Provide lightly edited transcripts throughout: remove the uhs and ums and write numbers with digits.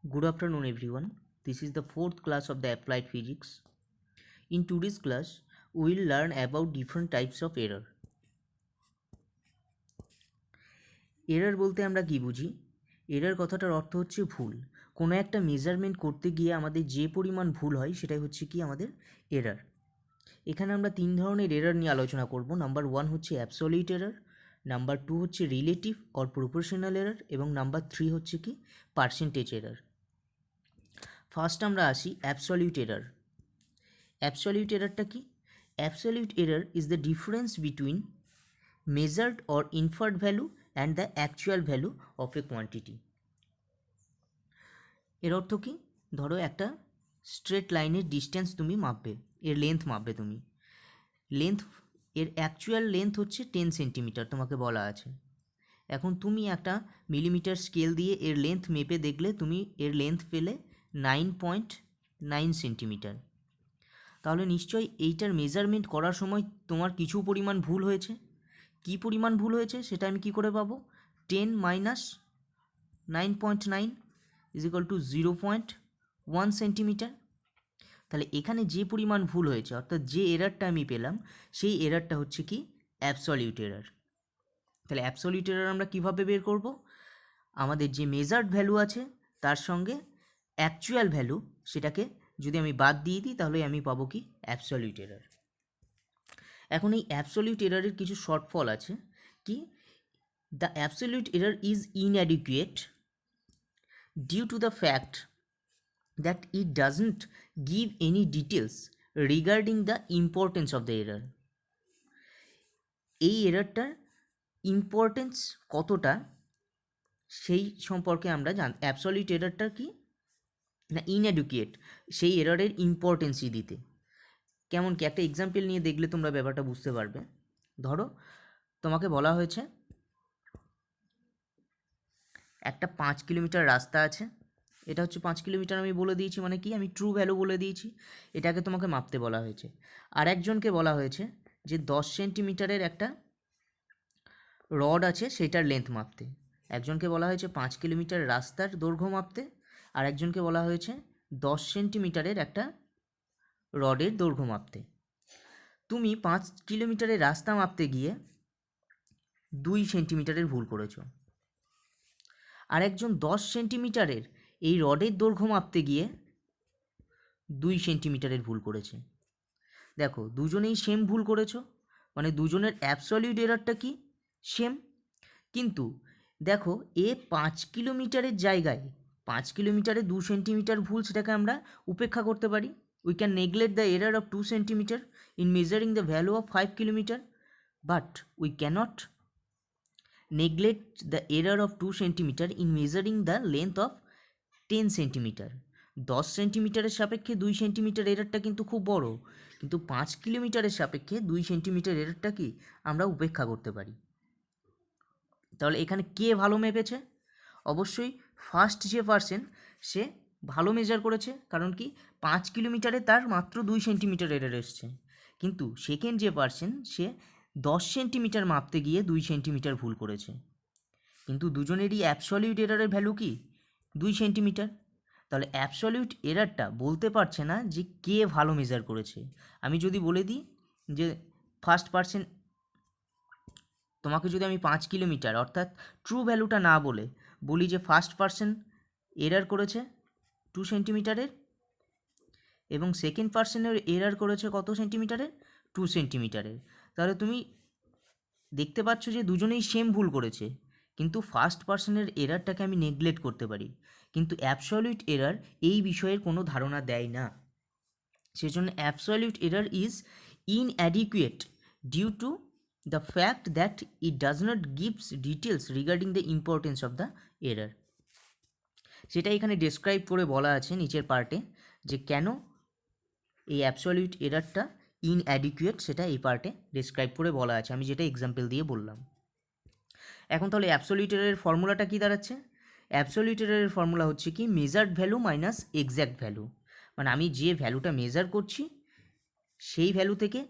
Good afternoon, everyone. This is the fourth class of the applied physics. In today's class, we will learn about different types of error. Error বলতে আমরা কি বুঝি? Error কথাটার অর্থ হচ্ছে ভুল। কোনো একটা মেজারমেন্ট করতে গিয়ে আমাদের যে পরিমাণ ভুল হয় সেটাই হচ্ছে কি আমাদের এরর। এখানে আমরা তিন ধরনের এরর নিয়ে আলোচনা করব। নাম্বার 1 হচ্ছে অ্যাবসলিউট এরর, নাম্বার 2 হচ্ছে রিলেটিভ অর প্রপোর্শনাল এরর এবং নাম্বার 3 হচ্ছে কি পার্সেন্টেজ এরর। ফার্স্ট আমরা আসি অ্যাবসলিউট এরর। অ্যাবসলিউট এররটা কি? Absolute error is the difference between measured or inferred value and the actual value of a quantity. এর অর্থ কি? ধরো একটা স্ট্রেট লাইনের ডিস্টেন্স তুমি মাপবে, এর লেন্থ মাপবে তুমি। লেন্থ এর অ্যাকচুয়াল লেন্থ হচ্ছে 10 সেন্টিমিটার তোমাকে বলা আছে। এখন তুমি একটা মিলিমিটার স্কেল দিয়ে এর লেন্থ মেপে দেখলে তুমি এর লেন্থ পেলে 9.9 সেন্টিমিটার। তাহলে নিশ্চয়ই এইটার মেজারমেন্ট করার সময় তোমার কিছু পরিমাণ ভুল হয়েছে। কী পরিমাণ ভুল হয়েছে সেটা আমি কী করে পাবো? 10 minus 9.9 is equal two 0.1 centimetre. তাহলে এখানে যে পরিমাণ ভুল হয়েছে অর্থাৎ যে এরারটা আমি পেলাম সেই এরারটা হচ্ছে কি অ্যাবসলিউট এরার। তাহলে অ্যাবসলিউট এরার আমরা কীভাবে বের করব? আমাদের যে মেজার্ড ভ্যালু আছে তার সঙ্গে অ্যাকচুয়াল ভ্যালু সেটাকে যদি আমি বাদ দিয়ে দিই তাহলে আমি পাবো কি অ্যাবসলিউট এরার। এখন এই অ্যাবসলিউট এরারের কিছু শর্টফল আছে। কি? The absolute error is inadequate due to the fact that it doesn't give any details regarding the importance of the error. এই এরারটার ইম্পর্টেন্স কতটা সেই সম্পর্কে আমরা অ্যাবসলিউট এরারটার কি না ইনঅ্যাডিকুয়েট সেই এরারের ইম্পর্টেন্সই দিতে। কেমন কি? একটা এক্সাম্পল নিয়ে দেখলে তোমরা ব্যাপারটা বুঝতে পারবে। ধরো তোমাকে বলা হয়েছে একটা 5 কিলোমিটার রাস্তা আছে, এটা হচ্ছে 5 কিলোমিটার আমি বলে দিয়েছি, মানে কি আমি ট্রু ভ্যালু বলে দিয়েছি, এটাকে তোমাকে মাপতে বলা হয়েছে। আর একজনকে বলা হয়েছে যে 10 সেন্টিমিটারের একটা রড আছে সেটার লেন্থ মাপতে। একজনকে বলা হয়েছে 5 কিলোমিটার রাস্তার দৈর্ঘ্য মাপতে, আর একজনকে বলা হয়েছে 10 সেন্টিমিটারের একটা রডের দৈর্ঘ্য মাপতে। তুমি 5 কিলোমিটারের রাস্তা মাপতে গিয়ে 2 সেন্টিমিটারের ভুল করেছো। আরেকজন 10 সেন্টিমিটারের এই রডের দৈর্ঘ্য মাপতে গিয়ে 2 সেন্টিমিটারের ভুল করেছে। দেখো দুজনেই সেম ভুল করেছো, মানে দুজনের অ্যাবসলিউট এরারটা কি সেম। কিন্তু দেখো এ 5 কিলোমিটারের জায়গায় 5 কিলোমিটারে 2 সেন্টিমিটার ভুল, সেটাকে আমরা উপেক্ষা করতে পারি। We can neglect the error of 2 centimetre in measuring the value of 5 kilometre, but we cannot neglect the error of 2 cm in measuring the length of 10 centimetre. 10 সেন্টিমিটারের সাপেক্ষে 2 সেন্টিমিটার এররটা কিন্তু খুব বড়, কিন্তু 5 কিলোমিটারের সাপেক্ষে 2 সেন্টিমিটার এররটা কি আমরা উপেক্ষা করতে পারি। তাহলে এখানে কে ভালো মেপেছে? অবশ্যই ফার্স্ট যে পার্সন সে ভালো মেজার করেছে, কারণ কি 5 কিলোমিটারে তার মাত্র 2 সেন্টিমিটার এরর এসছে। কিন্তু সেকেন্ড যে পার্সন সে 10 সেন্টিমিটার মাপতে গিয়ে 2 সেন্টিমিটার ভুল করেছে। কিন্তু দুজনেরই অ্যাবসলিউট এরারের ভ্যালু কি 2 সেন্টিমিটার। তাহলে অ্যাবসলিউট এরারটা বলতে পারছে না যে কে ভালো মেজার করেছে। আমি যদি বলে দিই যে ফার্স্ট পার্সন, তোমাকে যদি আমি 5 কিলোমিটার অর্থাৎ ট্রু ভ্যালুটা না বলে বলি যে ফার্স্ট পার্সন এরার করেছে 2 সেন্টিমিটারের এবং সেকেন্ড পার্সনের এরার করেছে কত সেন্টিমিটারের? 2 সেন্টিমিটারের। তাহলে তুমি দেখতে পাচ্ছ যে দুজনেই সেম ভুল করেছে, কিন্তু ফার্স্ট পার্সনের এরারটাকে আমি নেগলেক্ট করতে পারি, কিন্তু অ্যাবসলিউট এরার এই বিষয়ের কোনো ধারণা দেয় না। সেজন্য absolute error is inadequate due to the fact that it does not gives details regarding the importance of the error. সেটা এখানে ডেসক্রাইব করে বলা আছে নিচের পার্টে, যে কেন এই অ্যাবসলিউট এরারটা ইনঅ্যাডিকুয়েট সেটা এই পার্টে ডেসক্রাইব করে বলা আছে, আমি যেটা এক্সাম্পল দিয়ে বললাম। এখন তাহলে অ্যাবসলিউট এরারের ফর্মুলাটা কী দাঁড়াচ্ছে? অ্যাবসলিউট এরারের ফর্মুলা হচ্ছে কি measured value minus exact value, মানে আমি যে ভ্যালুটা মেজার করছি সেই ভ্যালু থেকে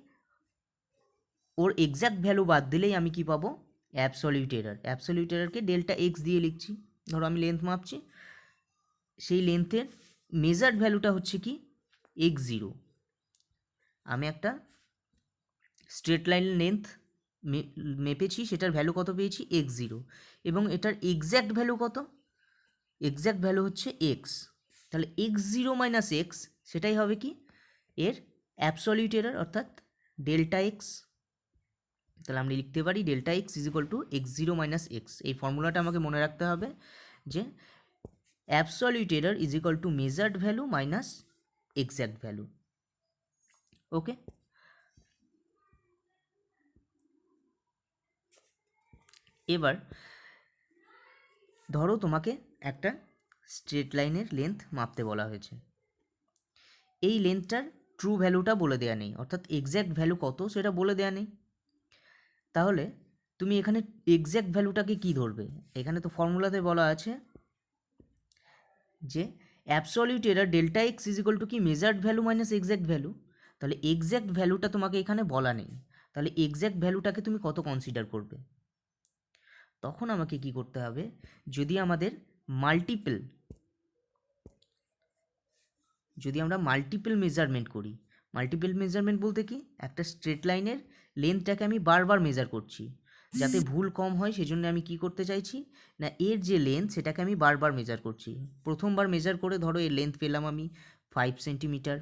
ওর এক্স্যাক্ট ভ্যালু বাদ দিলেই আমি কি পাবো? Absolute error. অ্যাবসলিউট এরারকে ডেল্টা এক্স দিয়ে লিখছি। ধরো আমি লেন্থ মাপছি, সেই লেন্থের মেজার্ড ভ্যালুটা হচ্ছে কি x0। আমি একটা স্ট্রেট লাইন লেন্থ মেপেছি, সেটার ভ্যালু কত পেয়েছি x0, এবং এটার এক্স্যাক্ট ভ্যালু কত, এক্স্যাক্ট ভ্যালু হচ্ছে x। তাহলে x0 মাইনাস এক্স সেটাই হবে কি এর অ্যাবসলিউট এরর, অর্থাৎ ডেল্টা এক্স। তাহলে আমরা লিখতে পারি delta X is equal to x0 minus X. এই ফর্মুলাটা আমাকে মনে রাখতে হবে যে absolute error is equal to measured value minus exact value. Okay, এবার ধরো তোমাকে একটা স্ট্রেট লাইনের লেন্থ মাপতে বলা হয়েছে, এই লেন্থটার ট্রু ভ্যালুটা বলে দেওয়া নেই, অর্থাৎ এক্স্যাক্ট ভ্যালু কত সেটা বলে দেওয়া নেই। তাহলে তুমি এখানে এক্স্যাক্ট ভ্যালুটাকে কি ধরবে? এখানে তো ফর্মুলাতে বলা আছে যে absolute error delta X is equal to কি measured value minus exact value. তাহলে এক্স্যাক্ট ভ্যালুটা তোমাকে এখানে বলা নেই, তাহলে এক্স্যাক্ট ভ্যালুটাকে তুমি কত কনসিডার করবে? তখন আমাকে কি করতে হবে, যদি আমরা মাল্টিপল মেজারমেন্ট করি, মাল্টিপল মেজারমেন্ট বলতে কি, একটা স্ট্রেট লাইনের লেন্থটাকে আমি বারবার মেজার করছি, যাতে ভুল কম হয় সেজন্য আমি কি করতে চাইছি না, এর যে লেন্থ সেটাকে আমি বারবার মেজার করছি। প্রথমবার মেজার করে ধরো এর লেন্থ পেলাম আমি 5 সেন্টিমিটার,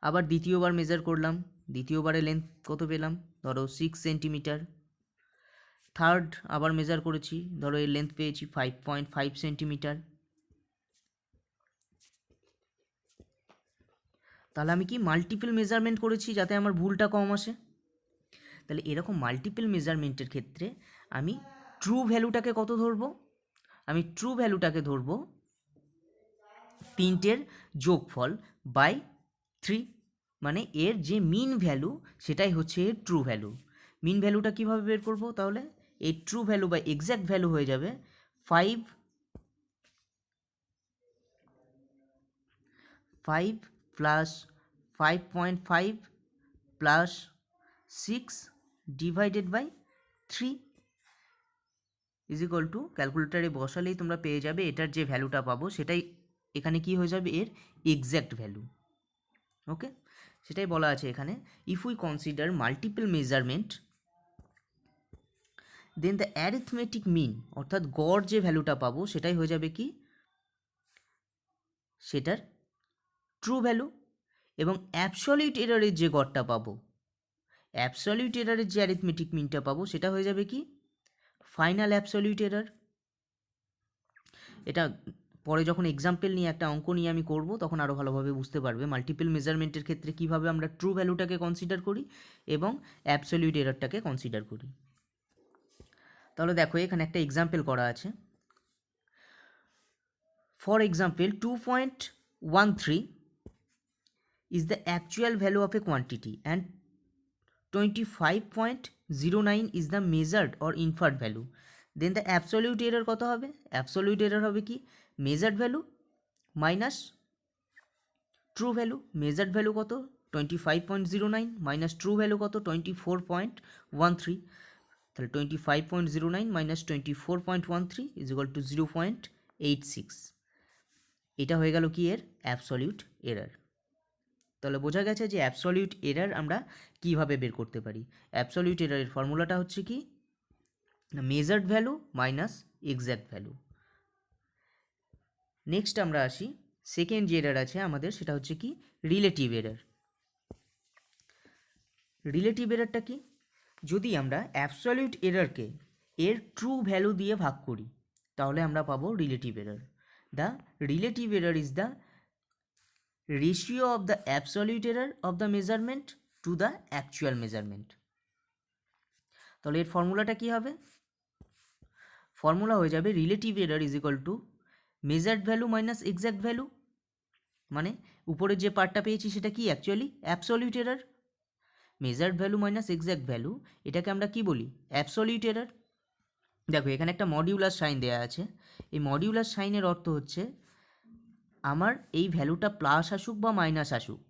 আবার দ্বিতীয়বার মেজার করলাম, দ্বিতীয়বারে লেন্থ কত পেলাম, ধরো 6 সেন্টিমিটার। থার্ড আবার মেজার করেছি, ধরো এর লেন্থ পেয়েছি 5.5 সেন্টিমিটার। তাহলে আমি কি মাল্টিপল মেজারমেন্ট করেছি যাতে আমার ভুলটা কম আসে। তাহলে এরকম মাল্টিপল মেজারমেন্টের ক্ষেত্রে আমি ট্রু ভ্যালুটাকে কত ধরবো? আমি ট্রু ভ্যালুটাকে ধরবো তিনটের যোগফল বাই 3, মানে এর যে মিন ভ্যালু সেটাই হচ্ছে এর ট্রু ভ্যালু। মিন ভ্যালুটা কীভাবে বের করবো? তাহলে এই ট্রু ভ্যালু বা এক্স্যাক্ট ভ্যালু হয়ে যাবে 5 plus 5.5 plus 6 divided by 3 is equal to, ক্যালকুলেটারে বসালেই তোমরা পেয়ে যাবে এটার যে ভ্যালুটা পাবো সেটাই এখানে কি হয়ে যাবে এর এক্স্যাক্ট ভ্যালু। ওকে, সেটাই বলা আছে এখানে, if we consider multiple measurement then the arithmetic mean, অর্থাৎ গড় যে ভ্যালুটা পাবো সেটাই হয়ে যাবে কি সেটার ট্রু ভ্যালু, এবং অ্যাবসলিউট এররের যে গড়টা পাবো, অ্যাবসলিউট এররের যে অ্যারিথমেটিক মিনটা পাবো সেটা হয়ে যাবে কি ফাইনাল অ্যাবসলিউট এরর। এটা পরে যখন এক্সাম্পল নিয়ে একটা অঙ্ক নিয়ে আমি করব তখন আরও ভালোভাবে বুঝতে পারবে মাল্টিপল মেজারমেন্টের ক্ষেত্রে কীভাবে আমরা ট্রু ভ্যালুটাকে কনসিডার করি এবং অ্যাবসলিউট এররটাকে কনসিডার করি। তাহলে দেখো এখানে একটা এক্সাম্পল করা আছে। For example 2.13 is the actual value of a quantity and 25.09 is the measured or inferred value, then the absolute error কত হবে? absolute error হবে কি measured value minus true value. measured value কত 25.09 মাইনাস ট্রু ভ্যালু কত 24.13, তাহলে 25.09 minus 24.13 is equal two 0.86। এটা হয়ে গেল কি এর অ্যাবসলিউট এরর। তাহলে বোঝা গেছে যে অ্যাবসলিউট এরর আমরা কিভাবে বের করতে পারি। অ্যাবসলিউট এররের ফর্মুলাটা হচ্ছে কি measured value minus exact value. Next আমরা আসি সেকেন্ড যে এরর আছে আমাদের, সেটা হচ্ছে কি রিলেটিভ এরর। রিলেটিভ এররটা কি, যদি আমরা অ্যাবসলিউট এররকে এর ট্রু ভ্যালু দিয়ে ভাগ করি তাহলে আমরা পাবো relative error. The relative error is the ratio of the absolute error of the measurement to the actual measurement. তাহলে এর ফর্মুলাটা কী হবে? ফর্মুলা হয়ে যাবে relative error is equal to measured value minus exact value, মানে উপরে যে পার্টটা পেয়েছি সেটা কি actually absolute error, measured value minus exact value এটাকে আমরা কি বলি অ্যাবসলিউট এরর। দেখো এখানে একটা মডিউলার সাইন দেওয়া আছে, এই মডিউলার সাইনের অর্থ হচ্ছে আমার এই ভ্যালুটা প্লাস আসুক বা মাইনাস আসুক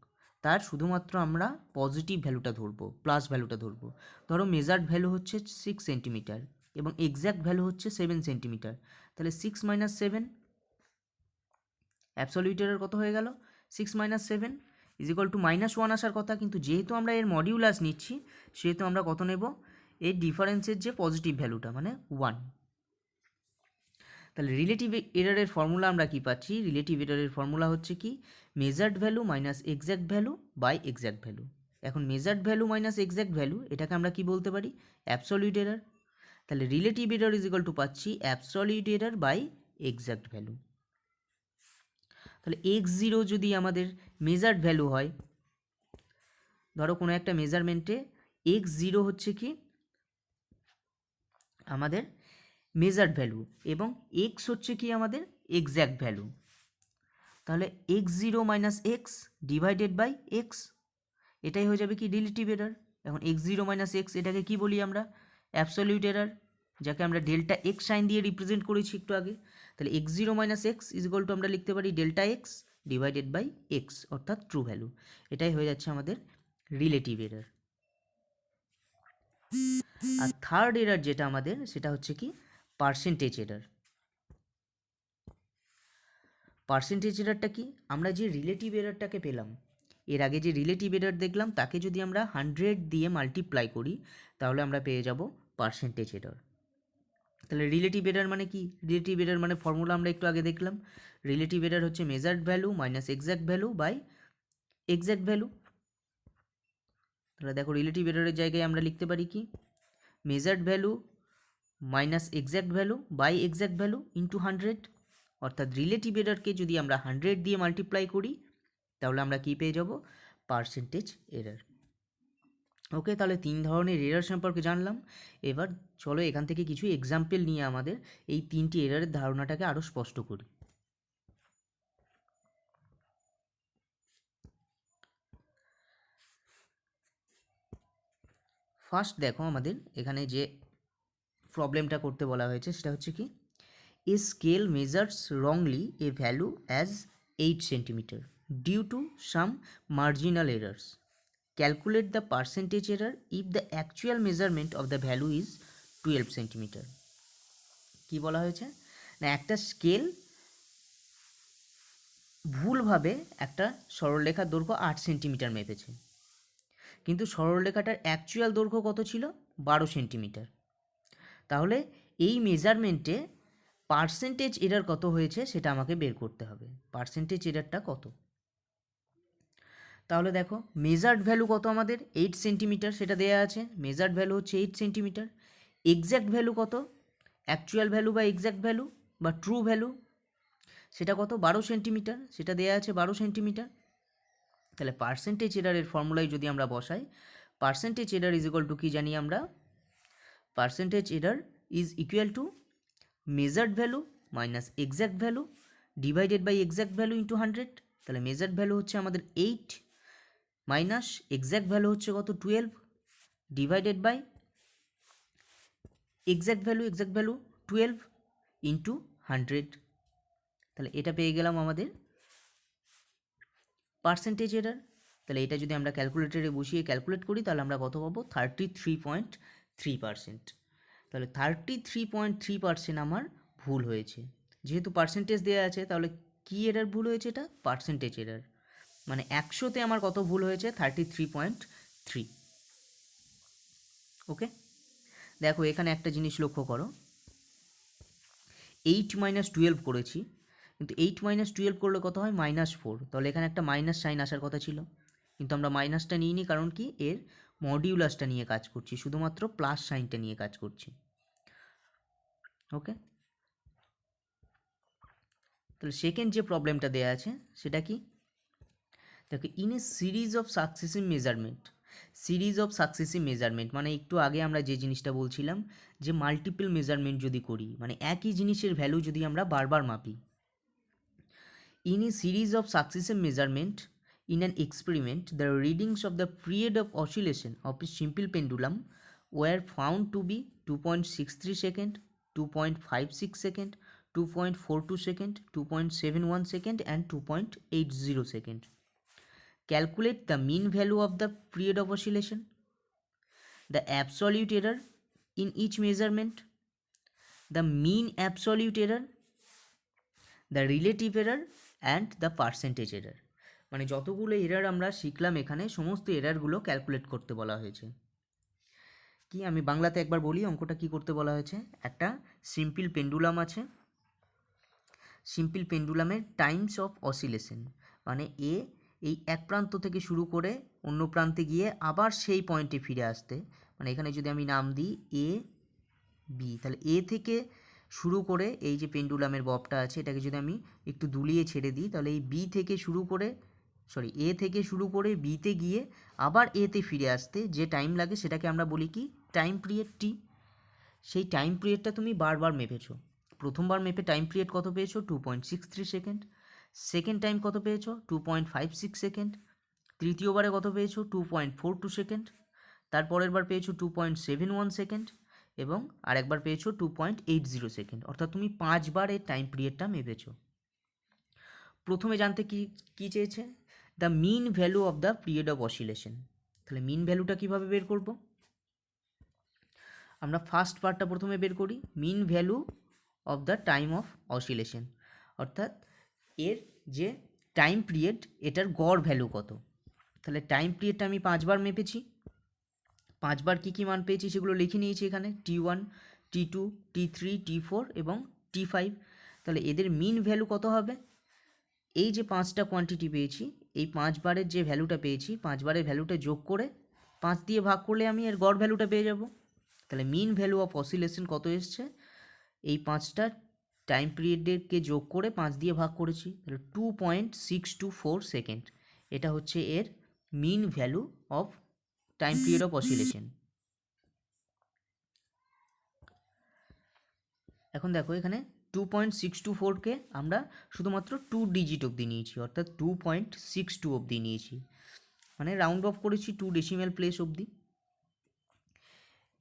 তার শুধুমাত্র আমরা পজিটিভ ভ্যালুটা ধরবো, প্লাস ভ্যালুটা ধরবো। ধরো মেজার্ড ভ্যালু হচ্ছে 6 সেন্টিমিটার এবং এক্স্যাক্ট ভ্যালু হচ্ছে 7 সেন্টিমিটার, তাহলে 6 মাইনাস 7, অ্যাবসলিউট এরর কত হয়ে গেল? 6 মাইনাস 7 ইজ ইকুয়াল টু -1 আসার কথা, কিন্তু যেহেতু আমরা এর মডিউলাস নিচ্ছি সেহেতু আমরা কত নেব? এর ডিফারেন্সের যে পজিটিভ ভ্যালুটা মানে 1। তাহলে রিলেটিভ এররের ফর্মুলা আমরা কি পাচ্ছি? রিলেটিভ এররের ফর্মুলা হচ্ছে কি? Measured value minus exact value by exact value. এখন measured value minus exact value এটাকে আমরা কি বলতে পারি? Absolute error. তাহলে relative error is equal to পাচ্ছি absolute error by exact value. তাহলে x0 যদি আমাদের মেজার্ড ভ্যালু হয়, ধরো কোনো একটা মেজারমেন্টে x0 হচ্ছে কি আমাদের মেজার্ড ভ্যালু এবং x হচ্ছে কি আমাদের এক্স্যাক্ট ভ্যালু, তাহলে x0 minus x divided by x, এটাই হয়ে যাবে কি রিলেটিভ এরর। এখন x0 মাইনাস এক্স এটাকে কি বলি আমরা? অ্যাবসলিউট এরর, যাকে আমরা ডেল্টা এক্স সাইন দিয়ে রিপ্রেজেন্ট করেছি একটু আগে। তাহলে x0 minus x is equal to আমরা লিখতে পারি delta x divided by x, অর্থাৎ ট্রু ভ্যালু। এটাই হয়ে যাচ্ছে আমাদের রিলেটিভ এরর। আর থার্ড এরর যেটা আমাদের, সেটা হচ্ছে কি পার্সেন্টেজ এরর। পার্সেন্টেজ এররটা কি? আমরা যে রিলেটিভ এররটাকে পেলাম, এর আগে যে রিলেটিভ এরর দেখলাম তাকে যদি আমরা 100 দিয়ে মাল্টিপ্লাই করি তাহলে আমরা পেয়ে যাব পার্সেন্টেজ এরর। তাহলে রিলেটিভ এরর মানে কি? রিলেটিভ এরর মানে ফর্মুলা আমরা একটু আগে দেখলাম, রিলেটিভ এরর হচ্ছে measured value minus exact value by exact value. তাহলে দেখো রিলেটিভ এররের জায়গায় আমরা লিখতে পারি কি? Measured value minus exact value by exact value into 100, অর্থাৎ রিলেটিভ এররকে যদি আমরা 100 দিয়ে মাল্টিপ্লাই করি তাহলে আমরা কি পেয়ে যাব? Percentage error. ওকে, তাহলে 3 ধরনের এরর সম্পর্কে জানলাম। এবার চলো এখান থেকে কিছু এক্সাম্পল নিয়ে আমাদের এই 3টি এররের ধারণাটাকে আরও স্পষ্ট করি। ফার্স্ট দেখো আমাদের এখানে যে প্রবলেমটা করতে বলা হয়েছে সেটা হচ্ছে কি? A scale measures wrongly a value as 8 centimetre due to some marginal errors. Calculate the percentage error if the actual measurement of the value is 12 centimetre. কী বলা হয়েছে না, একটা স্কেল ভুলভাবে একটা সরলরেখার দৈর্ঘ্য 8 সেন্টিমিটার মেপেছে, কিন্তু সরলরেখাটার অ্যাকচুয়াল দৈর্ঘ্য কত ছিল? 12 সেন্টিমিটার। তাহলে এই মেজারমেন্টে পার্সেন্টেজ এরর কত হয়েছে সেটা আমাকে বের করতে হবে। পার্সেন্টেজ এররটা কত? তাহলে দেখো মেজার্ড ভ্যালু কত আমাদের? 8 সেন্টিমিটার, সেটা দেয়া আছে। মেজার্ড ভ্যালু হচ্ছে 8 সেন্টিমিটার। এক্স্যাক্ট ভ্যালু কত? অ্যাকচুয়াল ভ্যালু বা এক্স্যাক্ট ভ্যালু বা ট্রু ভ্যালু, সেটা কত? 12 সেন্টিমিটার, সেটা দেয়া আছে 12 সেন্টিমিটার। তাহলে পার্সেন্টেজ এররের ফর্মুলায় যদি আমরা বসাই, percentage error is equal to কী জানি আমরা? Percentage error is equal to measured value minus exact value divided by exact value into 100। তাহলে মেজার্ড ভ্যালু হচ্ছে আমাদের 8 মাইনাস এক্স্যাক্ট ভ্যালু হচ্ছে কত? 12 divided by exact value 12 into 100। তাহলে এটা পেয়ে গেলাম আমাদের পার্সেন্টেজ এরর। তাহলে এটা যদি আমরা ক্যালকুলেটরে বসিয়ে ক্যালকুলেট করি তাহলে আমরা কত পাবো? 33.3%। তাহলে 33.3% আমার ভুল হয়েছে। যেহেতু পার্সেন্টেজ দেওয়া আছে তাহলে কী এরর ভুল হয়েছে? এটা পার্সেন্টেজ এরর, মানে 100তে আমার কত ভুল হয়েছে? 33.3। ওকে, দেখো এখানে একটা জিনিস লক্ষ্য করো, 8 মাইনাস 12 করেছি, কিন্তু 8 মাইনাস 12 করলে কত হয়? -4। তাহলে এখানে একটা মাইনাস সাইন আসার কথা ছিল, কিন্তু আমরা মাইনাসটা নিইনি, কারণ কি? এর মডিউলাসটা নিয়ে কাজ করছি, শুধুমাত্র প্লাস সাইনটা নিয়ে কাজ করছি। ওকে, তাহলে সেকেন্ড যে প্রবলেমটা দেওয়া আছে সেটা কি? দেখো, in a series of successive measurement মানে একটু আগে আমরা যে জিনিসটা বলছিলাম যে মাল্টিপল মেজারমেন্ট যদি করি, মানে একই জিনিসের ভ্যালু যদি আমরা বারবার মাপি। In a series of successive measurement in an experiment, the readings of the period of oscillation of a simple pendulum were found to be 2.63 second, 2.56 second, 2.42 second, 2.71 second and 2.80 second. Calculate the mean value of the period of oscillation, the absolute error in each measurement, the mean absolute error, the relative error and the percentage error. মানে যতগুলো error আমরা শিখলাম এখানে, সমস্ত এরারগুলো calculate করতে বলা হয়েছে। কি আমি বাংলাতে একবার বলি অঙ্কটা কি করতে বলা হয়েছে। একটা সিম্পল পেন্ডুলাম আছে, সিম্পল পেন্ডুলামের টাইমস অফ অসিলেশন, মানে এ এই এক প্রান্ত থেকে শুরু করে অন্য প্রান্তে গিয়ে আবার সেই পয়েন্টে ফিরে আসতে, মানে এখানে যদি আমি নাম দিই এ বি, তাহলে এ থেকে শুরু করে এই যে পেন্ডুলামের ববটা আছে এটাকে যদি আমি একটু দুলিয়ে ছেড়ে দিই, তাহলে এই বি থেকে শুরু করে এ থেকে শুরু করে বিতে গিয়ে আবার এতে ফিরে আসতে যে টাইম লাগে সেটাকে আমরা বলি কি টাইম পিরিয়ড টি। সেই টাইম পিরিয়ডটা তুমি বারবার মেপেছো। প্রথমবার মেপে টাইম পিরিয়ড কত পেয়েছো 2.63 সেকেন্ড, সেকেন্ড টাইম কত পেয়েছো 2.56 সেকেন্ড, তৃতীয়বারে কত পেয়েছো 2.42 সেকেন্ড, তারপরের বার পেয়েছো 2.71 সেকেন্ড এবং আরেকবার পেয়েছো 2.80 সেকেন্ড। অর্থাৎ তুমি 5 বার এই টাইম পিরিয়ডটা মেপেছো। প্রথমে জানতে কি কি চেয়েছে, the mean value of the period of oscillation. তাহলে মিন ভ্যালুটা কীভাবে বের করব, আমরা ফার্স্ট পার্টটা প্রথমে বের করি, mean value of the time of oscillation, অর্থাৎ এর যে টাইম পিরিয়ড এটার গড় ভ্যালু কত। তাহলে টাইম পিরিয়ডটা আমি 5 বার মেপেছি, 5 বার কী কী মান পেয়েছি সেগুলো লিখে নিয়েছি এখানে, T1, T2, T3, T4 এবং T5। তাহলে এদের মিন ভ্যালু কত হবে, এই যে 5টা কোয়ান্টিটি পেয়েছি এই 5 বারের যে ভ্যালুটা পেয়েছি 5 বারের ভ্যালুটা যোগ করে 5 দিয়ে ভাগ করলে আমি এর গড় ভ্যালুটা পেয়ে যাব। তাহলে মিন ভ্যালু অফ অসিলেশন কত এসছে, এই 5টা টাইম পিরিয়ডকে যোগ করে 5 দিয়ে ভাগ করেছি, তাহলে 2.624 সেকেন্ড। এটা হচ্ছে এর mean value of time period of oscillation. এখন দেখো এখানে 2.624কে আমরা শুধুমাত্র 2 ডিজিট অবধি নিয়েছি, অর্থাৎ 2.62 অবধি নিয়েছি, মানে রাউন্ড অফ করেছি 2 ডেসিমেল প্লেস অবধি।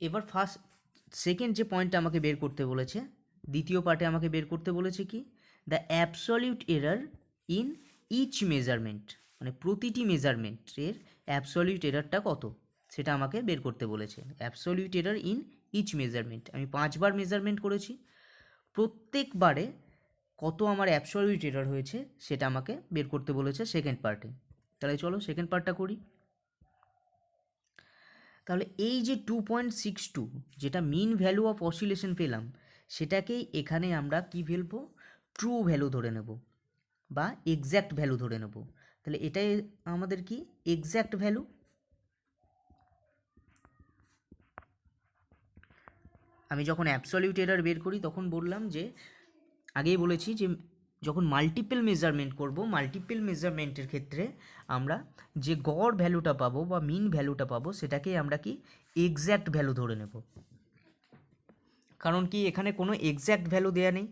এবার সেকেন্ড যে পয়েন্টটা আমাকে বের করতে বলেছে, দ্বিতীয় পার্টে আমাকে বের করতে বলেছে কি, the absolute error in each measurement, মানে প্রতিটি মেজারমেন্টের অ্যাবসলিউট এরারটা কত সেটা আমাকে বের করতে বলেছে। Absolute error in each measurement, আমি 5 বার মেজারমেন্ট করেছি, প্রত্যেকবারে কত আমার অ্যাবসলিউট এরার হয়েছে সেটা আমাকে বের করতে বলেছে সেকেন্ড পার্টে। তাহলে চলো সেকেন্ড পার্টটা করি। তাহলে এই যে 2.62 যেটা মিন ভ্যালু অফ অসিলেশন পেলাম সেটাকেই এখানে আমরা কি ফেলবো, ট্রু ভ্যালু ধরে নেব বা এক্স্যাক্ট ভ্যালু ধরে নেব। তাহলে এটাই আমাদের কি এক্স্যাক্ট ভ্যালু। আমি যখন অ্যাবসলিউট এরার বের করি তখন বললাম যে, আগেই বলেছি যে যখন মাল্টিপল মেজারমেন্ট করব, মাল্টিপল মেজারমেন্টের ক্ষেত্রে আমরা যে গড় ভ্যালুটা পাবো বা মিন ভ্যালুটা পাবো সেটাকেই আমরা কি এক্স্যাক্ট ভ্যালু ধরে নেব। কারণ কি এখানে কোনো এক্স্যাক্ট ভ্যালু দেওয়া নেই,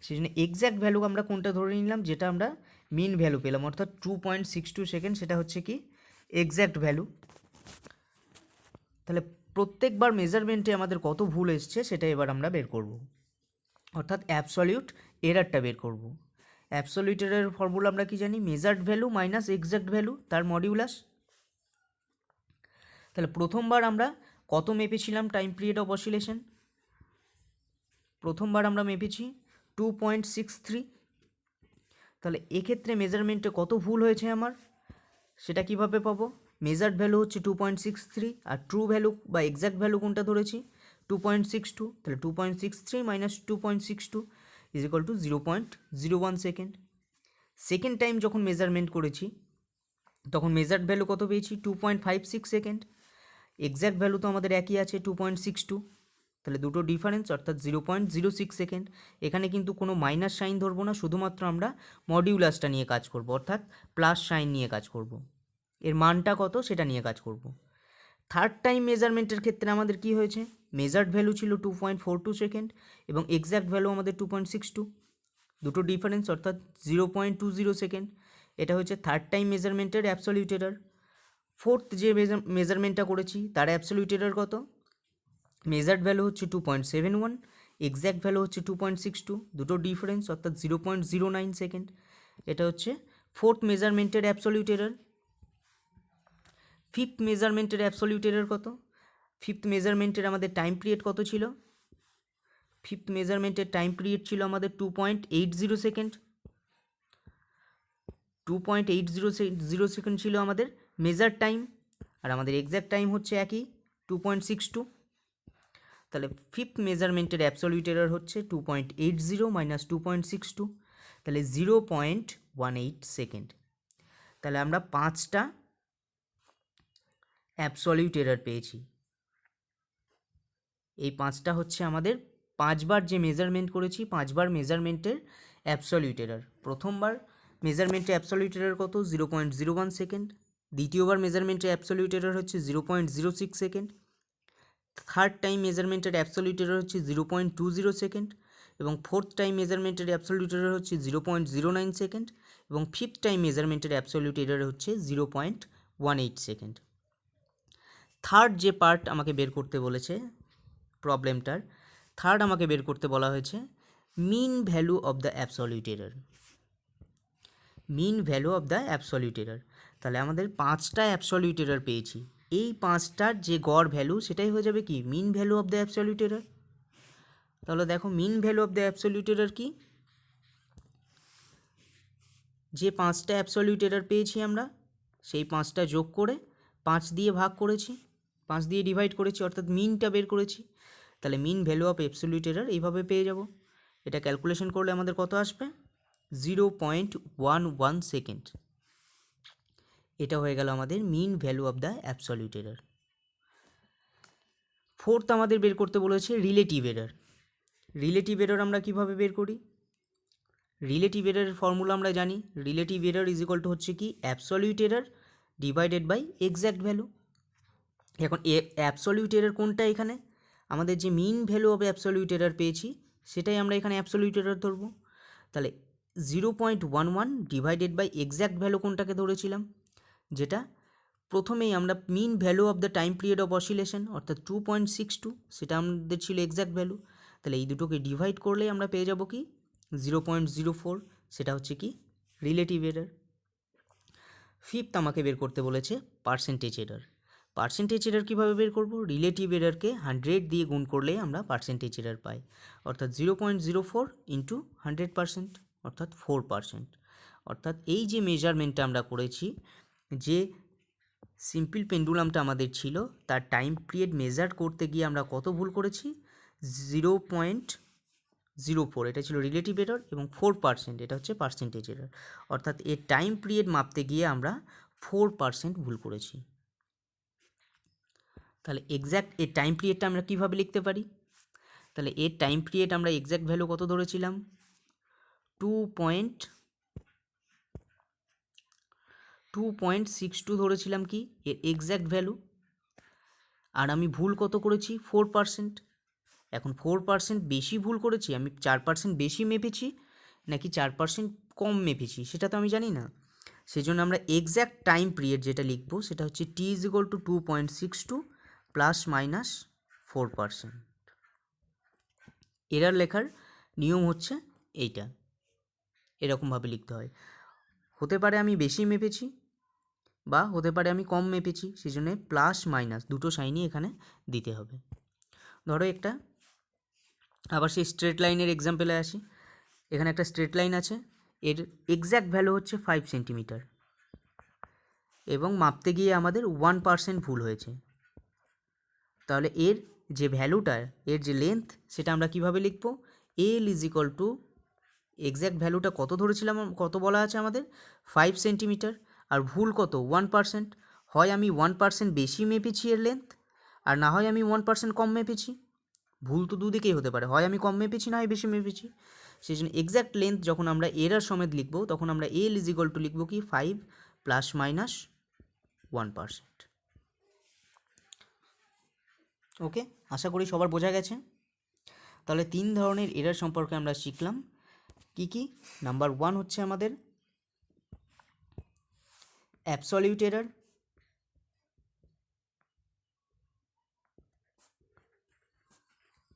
সেই জন্য এক্স্যাক্ট ভ্যালু আমরা কোনটা ধরে নিলাম, যেটা আমরা মিন ভ্যালু পেলাম অর্থাৎ 2.62 সেকেন্ড, সেটা হচ্ছে কি এক্স্যাক্ট ভ্যালু। তাহলে প্রত্যেকবার মেজারমেন্টে আমাদের কত ভুল এসছে সেটা এবার আমরা বের করব, অর্থাৎ অ্যাবসলিউট এরারটা বের করব। অ্যাবসলিউট এরারের ফর্মুলা আমরা কি জানি, measured value minus exact value তার মডিউলাস। তাহলে প্রথমবার আমরা কত মেপেছিলাম টাইম পিরিয়ড অফ অসিলেশন, প্রথমবার আমরা মেপেছি 2.63। তাহলে এক্ষেত্রে মেজারমেন্টে কত ভুল হয়েছে আমার সেটা কিভাবে পাবো, মেজার্ড ভ্যালু হচ্ছে 2.63 আর ট্রু ভ্যালু বা এক্স্যাক্ট ভ্যালু কোনটা ধরেছি 2.62, তাহলে 2.63 minus 2.62 is equal two 0.01 second. Second time যখন মেজারমেন্ট করেছি তখন মেজার্ড ভ্যালু কত পেয়েছি 2.56 সেকেন্ড, এক্স্যাক্ট ভ্যালু তো আমাদের একই আছে 2.62, তাহলে দুটো ডিফারেন্স অর্থাৎ 0.06 সেকেন্ড। এখানে কিন্তু কোনো মাইনাস সাইন ধরবো না, শুধুমাত্র আমরা মডিউলাসটা নিয়ে কাজ করব, অর্থাৎ প্লাস সাইন নিয়ে কাজ করব, এর মানটা কত সেটা নিয়ে কাজ করব। থার্ড টাইম মেজারমেন্টের ক্ষেত্রে আমাদের কি হয়েছে, মেজার্ড ভ্যালু ছিল 2.42 সেকেন্ড এবং এক্স্যাক্ট ভ্যালু আমাদের 2.62, দুটো ডিফারেন্স অর্থাৎ 0.20 সেকেন্ড। এটা হচ্ছে থার্ড টাইম মেজারমেন্টের অ্যাবসলিউট এরার। ফোর্থ যে মেজারমেন্টটা করেছি তার অ্যাবসলিউট এরার কত, মেজার্ড ভ্যালু হচ্ছে 2.71, এক্স্যাক্ট ভ্যালু হচ্ছে 2.62, দুটো ডিফারেন্স অর্থাৎ 0.09 সেকেন্ড। এটা হচ্ছে ফোর্থ মেজারমেন্টের অ্যাবসলিউট এরার। ফিফথ মেজারমেন্টের অ্যাবসলিউট এরার কত, ফিফথ মেজারমেন্টের আমাদের টাইম পিরিয়ড কত ছিল, ফিফথ মেজারমেন্টের টাইম পিরিয়ড ছিল আমাদের 2.80 সেকেন্ড। 2.80 সেকেন্ড ছিল আমাদের মেজার টাইম, আর আমাদের এক্স্যাক্ট টাইম হচ্ছে একই 2.62। তাহলে ফিফথ মেজারমেন্টের অ্যাবসলিউট এরর হচ্ছে 2.80 মাইনাস 2.62, তাহলে 0.18 সেকেন্ড। তাহলে আমরা 5টা অ্যাবসলিউট এরর পেয়েছি। এই 5টা হচ্ছে আমাদের 5বার যে মেজারমেন্ট করেছি 5বার মেজারমেন্টের অ্যাবসলিউট এরর। প্রথমবার মেজারমেন্টের অ্যাবসলিউট এরর কত? 0.01 সেকেন্ড। দ্বিতীয়বার মেজারমেন্টের অ্যাবসলিউট এরর হচ্ছে 0.06 সেকেন্ড। থার্ড টাইম মেজারমেন্টের অ্যাবসলিউট এরর হচ্ছে 0.20 সেকেন্ড, এবং ফোর্থ টাইম মেজারমেন্টের অ্যাবসলিউট এরর হচ্ছে 0.09 সেকেন্ড, এবং ফিফথ টাইম মেজারমেন্টের অ্যাবসলিউট এরর হচ্ছে 0.18 সেকেন্ড। থার্ড যে পার্ট আমাকে বের করতে বলেছে প্রবলেমটার, থার্ড আমাকে বের করতে বলা হয়েছে mean value of the absolute error. Mean value of the absolute error. তাহলে আমাদের 5টা অ্যাবসলিউট এরর পেয়েছি, এই 5টার যে গড় ভ্যালু সেটাই হয়ে যাবে কি mean value of the absolute error. তাহলে দেখো mean value of the absolute error কি, যে 5টা অ্যাবসলিউট এরর পেয়েছি আমরা সেই 5টা যোগ করে 5 দিয়ে ভাগ করেছি, 5 দিয়ে ডিভাইড করেছি, অর্থাৎ মিনটা বের করেছি। তাহলে mean value of absolute error এইভাবে পেয়ে যাব। এটা ক্যালকুলেশন করলে আমাদের কত আসবে? 0.11 সেকেন্ড। এটা হয়ে গেল আমাদের mean value of the absolute error. Fourth আমাদের বের করতে বলেছে রিলেটিভ এরর। রিলেটিভ এরর আমরা কিভাবে বের করি? রিলেটিভ এররের ফর্মুলা আমরা জানি, relative error is equal to হচ্ছে কি absolute error divided by exact value. এখন অ্যাবসলিউট এরর কোনটা? এখানে আমাদের যে mean value of absolute error পেয়েছি সেটাই আমরা এখানে অ্যাবসলিউট এরর ধরবো। তাহলে 0.11 ডিভাইডেড বাই এক্স্যাক্ট ভ্যালু কোনটাকে ধরেছিলাম, যেটা প্রথমেই আমরা mean value of the time period of oscillation অর্থাৎ 2.62, সেটা আমাদের ছিল এক্স্যাক্ট ভ্যালু। তাহলে এই দুটোকে ডিভাইড করলেই আমরা পেয়ে যাব কি 0.04, সেটা হচ্ছে কি রিলেটিভ এরর। ফিফথ আমাকে বের করতে বলেছে পার্সেন্টেজ এরর। পার্সেন্টেজ এরর কীভাবে বের করব? রিলেটিভ এররকে 100 দিয়ে গুণ করলেই আমরা পার্সেন্টেজ এরর পাই, অর্থাৎ 0.04 ইন্টু 100%, অর্থাৎ 4%। অর্থাৎ এই যে মেজারমেন্টটা আমরা করেছি, যে সিম্পল পেন্ডুলামটা আমাদের ছিল তার টাইম পিরিয়ড মেজার করতে গিয়ে আমরা কত ভুল করেছি? 0.04, এটা ছিল রিলেটিভ এরর, এবং 4% এটা হচ্ছে পার্সেন্টেজ এরর। অর্থাৎ এর টাইম পিরিয়ড মাপতে গিয়ে আমরা 4% ভুল করেছি। তাহলে এক্স্যাক্ট এর টাইম পিরিয়ডটা আমরা কীভাবে লিখতে পারি? তাহলে এর টাইম পিরিয়ড আমরা এক্স্যাক্ট ভ্যালু কত ধরেছিলাম? 2.62 ধরেছিলাম কি এর এক্স্যাক্ট ভ্যালু, আর আমি ভুল কত করেছি? 4%। এখন 4% বেশি ভুল করেছি, আমি 4% বেশি মেপেছি নাকি 4% কম মেপেছি সেটা তো আমি জানি না। সেই জন্য আমরা এক্স্যাক্ট টাইম পিরিয়ড যেটা লিখব সেটা হচ্ছে t = 2.62 প্লাস মাইনাস 4%। এরর লেখার নিয়ম হচ্ছে এইটা, এরকমভাবে লিখতে হয়। হতে পারে আমি বেশি মেপেছি বা হতে পারে আমি কম মেপেছি, সেই জন্য প্লাস মাইনাস দুটো সাইনই এখানে দিতে হবে। ধরো একটা, আবার সেই স্ট্রেট লাইনের এক্সাম্পলে আসি। এখানে একটা স্ট্রেট লাইন আছে, এর এক্স্যাক্ট ভ্যালু হচ্ছে 5 সেন্টিমিটার, এবং মাপতে গিয়ে আমাদের 1% ভুল হয়েছে। তাহলে এর যে ভ্যালুটা, এর যে লেন্থ, সেটা আমরা কিভাবে লিখব? L = এক্স্যাক্ট ভ্যালুটা কত ধরেছিলাম, কত বলা আছে আমাদের? 5 সেন্টিমিটার, আর ভুল কত? 1%। হয় আমি 1% বেশি মেপেছি এর লেন্থ, আর না হয় আমি 1% কম মেপেছি। ভুল তো দুদিকেই হতে পারে, হয় আমি কম মেপেছি না হয় বেশি মেপেছি। সেই জন্য এক্স্যাক্ট লেন্থ যখন আমরা এরর সমেত লিখব তখন আমরা L = লিখব কি 5 প্লাস মাইনাস 1%। ওকে, আশা করি সবার বোঝা গেছে। তাহলে 3 ধরনের এরর সম্পর্কে আমরা শিখলাম। কি কি? নাম্বার 1 হচ্ছে আমাদের absolute error,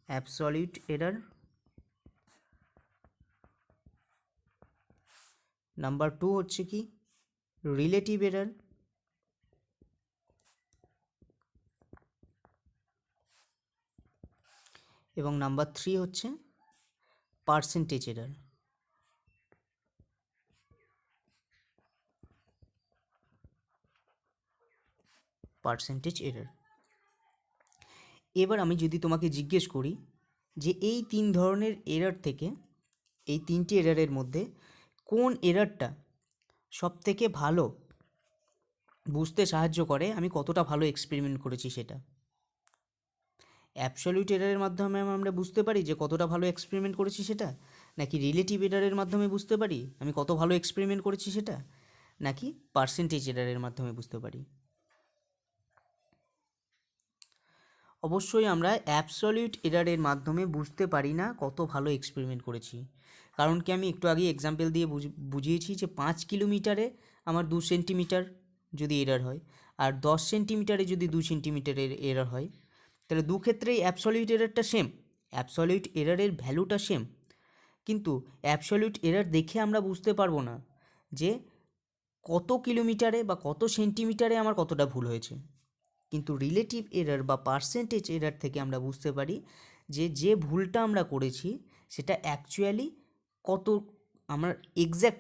absolute error. Number 2 হচ্ছে কি রিলেটিভ এরর, এবং নাম্বার 3 হচ্ছে পার্সেন্টেজ এরার। Percentage error. এবার আমি যদি তোমাকে জিজ্ঞেস করি যে এই 3 ধরনের এরার থেকে, এই 3টি এরারের মধ্যে কোন এরারটা সবথেকে ভালো বুঝতে সাহায্য করে, আমি কতটা ভালো এক্সপেরিমেন্ট করেছি সেটা। অ্যাবসলিউট এরারের মাধ্যমে আমরা বুঝতে পারি যে কতটা ভালো এক্সপেরিমেন্ট করেছি সেটা, নাকি রিলেটিভ এরারের মাধ্যমে বুঝতে পারি আমি কত ভালো এক্সপেরিমেন্ট করেছি সেটা, নাকি পার্সেন্টেজ এরারের মাধ্যমে বুঝতে পারি? অবশ্যই আমরা অ্যাবসলিউট এরারের মাধ্যমে বুঝতে পারি না কত ভালো এক্সপেরিমেন্ট করেছি। কারণ কি, আমি একটু আগে এক্সাম্পল দিয়ে বুঝিয়েছি যে 5 কিলোমিটারে আমার 2 সেন্টিমিটার যদি এরার হয়, আর 10 সেন্টিমিটারে যদি 2 সেন্টিমিটারের এরার হয়, তাহলে দু ক্ষেত্রেই অ্যাবসলিউট এরারটা সেম, অ্যাবসলিউট এরারের ভ্যালুটা সেম। কিন্তু অ্যাবসলিউট এরার দেখে আমরা বুঝতে পারবো না যে কত কিলোমিটারে বা কত সেন্টিমিটারে আমার কতটা ভুল হয়েছে। কিন্তু রিলেটিভ এরার বা পার্সেন্টেজ এরার থেকে আমরা বুঝতে পারি যে যে ভুলটা আমরা করেছি সেটা অ্যাকচুয়ালি কত, আমার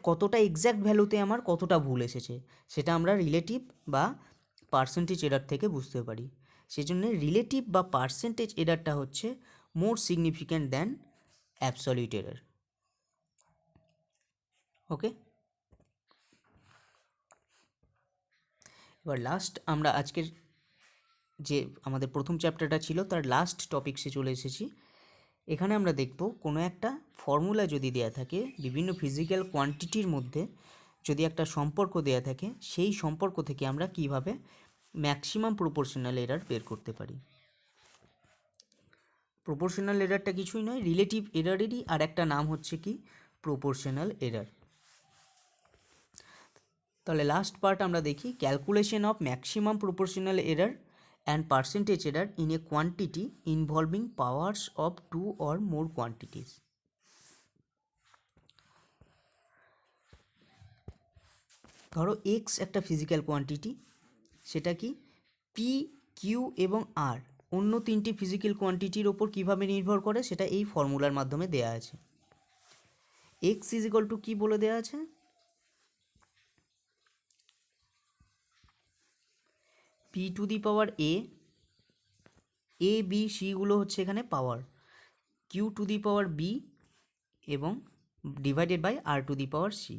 কতটা এক্স্যাক্ট ভ্যালুতে আমার কতটা ভুল এসেছে, সেটা আমরা রিলেটিভ বা পার্সেন্টেজ এরার থেকে বুঝতে পারি। সেই জন্য রিলেটিভ বা পার্সেন্টেজ এরারটা হচ্ছে মোর সিগনিফিক্যান্ট দ্যান অ্যাবসলিউট এরার। ওকে, এবার লাস্ট আমরা আজকের যে আমাদের প্রথম চ্যাপ্টারটা ছিল তার লাস্ট টপিকসে চলে এসেছি। এখানে আমরা দেখব কোনো একটা ফর্মুলা যদি দেয়া থাকে, বিভিন্ন ফিজিক্যাল কোয়ান্টিটির মধ্যে যদি একটা সম্পর্ক দেয়া থাকে, সেই সম্পর্ক থেকে আমরা কিভাবে ম্যাক্সিমাম প্রপোর্শনাল এরার বের করতে পারি। প্রপোর্শনাল এরারটা কিছুই নয়, রিলেটিভ এরারেরই আর একটা নাম হচ্ছে কি প্রপোর্শনাল এরার। তাহলে লাস্ট পার্ট আমরা দেখি, calculation of maximum proportional error and percentage error in a quantity involving powers of 2 or more quantities. ধরো x একটা ফিজিক্যাল কোয়ান্টিটি, সেটা কি পি, কিউ এবং আর অন্য তিনটি ফিজিক্যাল কোয়ান্টিটির ওপর কীভাবে নির্ভর করে সেটা এই ফর্মুলার মাধ্যমে দেয়া আছে। x ইজ ইকুয়াল টু কী বলে দেওয়া আছে, P to the power A B সিগুলো হচ্ছে এখানে power, Q to the power B এবং divided by R to the power C.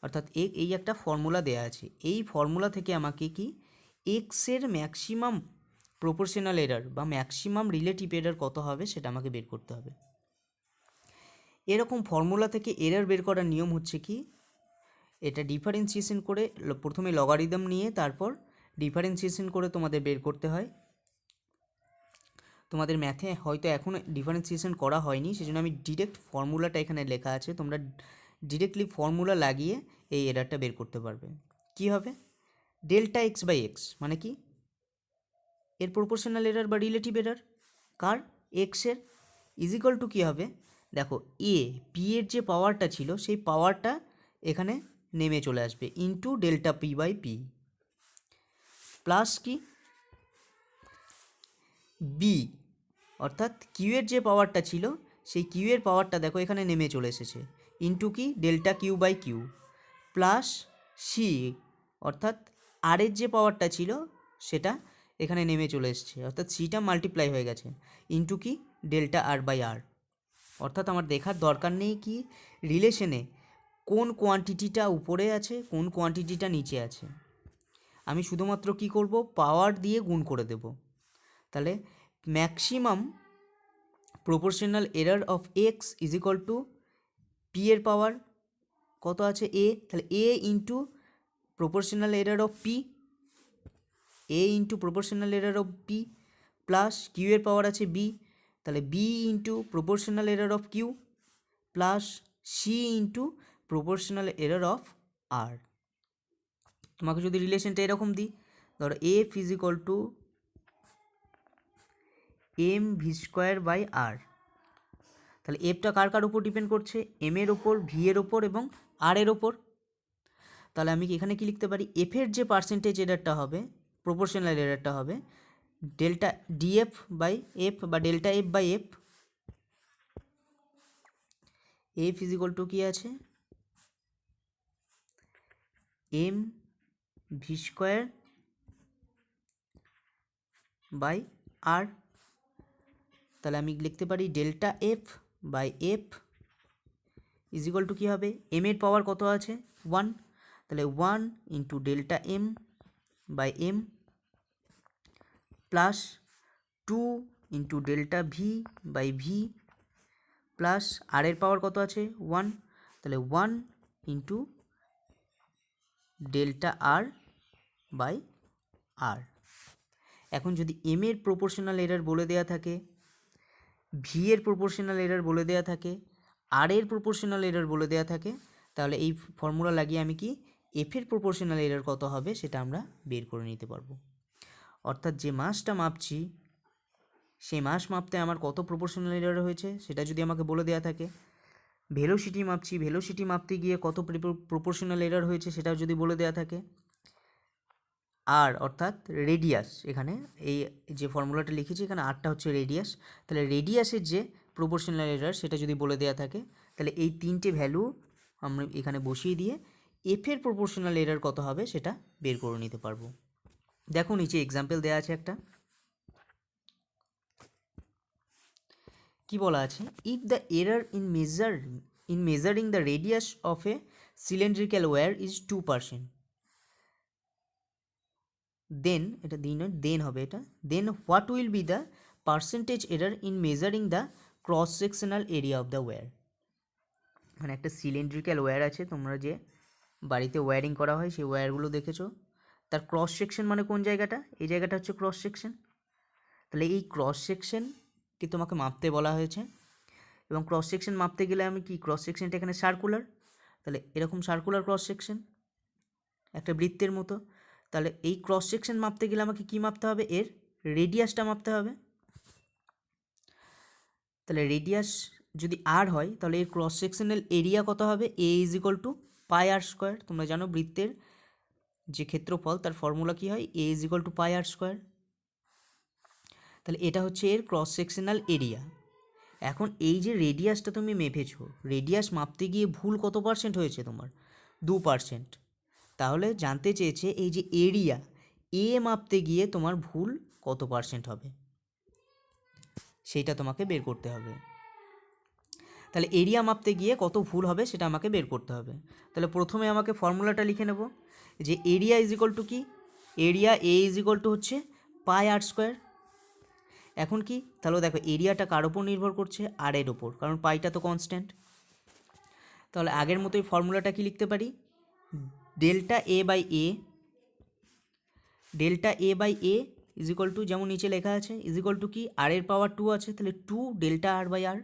অর্থাৎ এই একটা ফর্মুলা দেয়া আছে, এই ফর্মুলা থেকে আমাকে কি এক্সের ম্যাক্সিমাম প্রপোর্শনাল এরার বা ম্যাক্সিমাম রিলেটিভ এরার কত হবে সেটা আমাকে বের করতে হবে। এরকম ফর্মুলা থেকে এরার বের করার নিয়ম হচ্ছে কি, এটা ডিফারেন্সিয়েশন করে প্রথমে লগারিদম নিয়ে তারপর ডিফারেন্সিয়েশন করে তোমাদের বের করতে হয়। তোমাদের ম্যাথে হয়তো এখনও ডিফারেন্সিয়েশন করা হয়নি, সেজন্য আমি ডিরেক্ট ফর্মুলাটা এখানে লেখা আছে, তোমরা ডিরেক্টলি ফর্মুলা লাগিয়ে এই এরারটা বের করতে পারবে। কি হবে, ডেল্টা এক্স বাই এক্স মানে কি, এর প্রপোর্শনাল এরার বা রিলেটিভ এরার কার, এক্সের, ইজ ইকুয়াল টু কী হবে, দেখো পি এর যে পাওয়ারটা ছিল সেই পাওয়ারটা এখানে নেমে চলে আসবে into delta P by P, plus কি বি, অর্থাৎ কিউ এর যে পাওয়ারটা ছিল সেই কিউ এর পাওয়ারটা দেখো এখানে নেমে চলে এসেছে ইন্টু কি delta Q by Q, plus C অর্থাৎ আর এর যে পাওয়ারটা ছিল সেটা এখানে নেমে চলে এসেছে, অর্থাৎ সিটা মাল্টিপ্লাই হয়ে গেছে ইন্টু কি ডেল্টা আর বাই আর। অর্থাৎ আমার দেখার দরকার নেই কি রিলেশনে কোন কোয়ান্টিটিটা উপরে আছে কোন কোয়ান্টিটিটা নিচে আছে, আমি শুধুমাত্র কি করব পাওয়ার দিয়ে গুণ করে দেব। তাহলে maximum proportional error of X is equal to P এর পাওয়ার কত আছে এ, তাহলে A into proportional error of P, A into proportional error of P, plus Q এর পাওয়ার আছে বি, তাহলে B into proportional error of Q, plus C into proportional error of R. তোমাকে যদি রিলেশনটা এরকম দিই, ধরো F is equal to M V square by R, তাহলে এফটা কার কার উপর ডিপেন্ড করছে, এম এর ওপর, ভি এর ওপর এবং আর এর ওপর। তাহলে আমি এখানে কি লিখতে পারি, এফের যে পার্সেন্টেজ এরারটা হবে প্রপোর্শনাল এরারটা হবে ডেল্টা ডিএফ বাই এফ বা delta F by F F is equal to কী আছে, M V square by R. তাহলে আমি লিখতে পারি delta F by F is equal to কী হবে, এম এর পাওয়ার কত আছে 1, তাহলে 1 into delta M by M plus 2 into delta V by V plus R এর পাওয়ার কত আছে 1, তাহলে 1 ইন্টু ডেল্টা আর বাই আর। এখন যদি এম এর প্রপোর্শনাল এরর বলে দেওয়া থাকে, ভি এর প্রপোর্শনাল এরর বলে দেওয়া থাকে, আর এর প্রপোর্শনাল এরর বলে দেওয়া থাকে, তাহলে এই ফর্মুলা লাগিয়ে আমি কি এফ এর প্রপোর্শনাল এরর কত হবে সেটা আমরা বের করে নিতে পারবো। অর্থাৎ যে মাসটা মাপছি সেই মাস মাপতে আমার কত প্রপোর্শনাল এরর হয়েছে সেটা যদি আমাকে বলে দেওয়া থাকে, ভেলোসিটি মাপছি, ভেলোসিটি মাপতে গিয়ে কত প্রপোর্শনাল এরর হয়েছে সেটাও যদি বলে দেওয়া থাকে, আর অর্থাৎ রেডিয়াস, এখানে এই যে ফর্মুলাটা লিখেছি এখানে আরটা হচ্ছে রেডিয়াস, তাহলে রেডিয়াসের যে প্রপোর্শনাল এরর সেটা যদি বলে দেওয়া থাকে, তাহলে এই তিনটে ভ্যালু আমরা এখানে বসিয়ে দিয়ে এফের প্রপোর্শনাল এরর কত হবে সেটা বের করে নিতে পারবো। দেখো নিচে এক্সাম্পল দেওয়া আছে একটা, কি বলা আছে, if the error in measuring the radius of a cylindrical wire is 2%, then এটা দেন হবে এটা, then what will be the percentage error in measuring the cross sectional area of the wire. মানে একটা সিলিন্ড্রিক্যাল ওয়্যার আছে, তোমরা যে বাড়িতে wiring করা হয় সেই ওয়্যারগুলো দেখেছো, তার ক্রস সেকশন মানে কোন জায়গাটা, এই জায়গাটা হচ্ছে ক্রস সেকশন। তাহলে এই ক্রস সেকশনকে তোমাকে মাপতে বলা হয়েছে, এবং ক্রস সেকশন মাপতে গেলে আমি কি, ক্রস সেকশনটা এখানে সার্কুলার, তাহলে এরকম সার্কুলার ক্রস সেকশন একটা বৃত্তের মতো, তাহলে এই ক্রস সেকশন মাপতে গেলে আমাকে কি মাপতে হবে, এর রেডিয়াসটা মাপতে হবে। তাহলে রেডিয়াস যদি আর হয় তাহলে এর ক্রস সেকশনাল এরিয়া কত হবে, A is equal to pi R square. তোমরা জানো বৃত্তের যে ক্ষেত্রফল তার ফর্মুলা কী হয়, A is equal to pi R square. তাহলে এটা হচ্ছে এর ক্রস সেকশনাল এরিয়া। এখন এই যে রেডিয়াসটা তুমি মেপেছো, রেডিয়াস মাপতে গিয়ে ভুল কত পার্সেন্ট হয়েছে তোমার, 2%। তাহলে জানতে চেয়েছে এই যে এরিয়া এ মাপতে গিয়ে তোমার ভুল কত পার্সেন্ট হবে সেইটা তোমাকে বের করতে হবে। তাহলে এরিয়া মাপতে গিয়ে কত ভুল হবে সেটা আমাকে বের করতে হবে। তাহলে প্রথমে আমাকে ফর্মুলাটা লিখে নেব যে এরিয়া ইজ ইকুয়াল টু কি, area A is equal to হচ্ছে পাই আর স্কোয়ার। এখন কি, তাহলে দেখো এরিয়াটা কার ওপর নির্ভর করছে, আর এর ওপর, কারণ পাইটা তো কনস্ট্যান্ট। তাহলে আগের মতোই ফর্মুলাটা কি লিখতে পারি, delta A by A, delta A by A is equal to যেমন নিচে লেখা আছে ইজ ইকুয়াল টু কি, আর এর পাওয়ার 2 আছে, তাহলে 2 ডেল্টা আর বাই আর।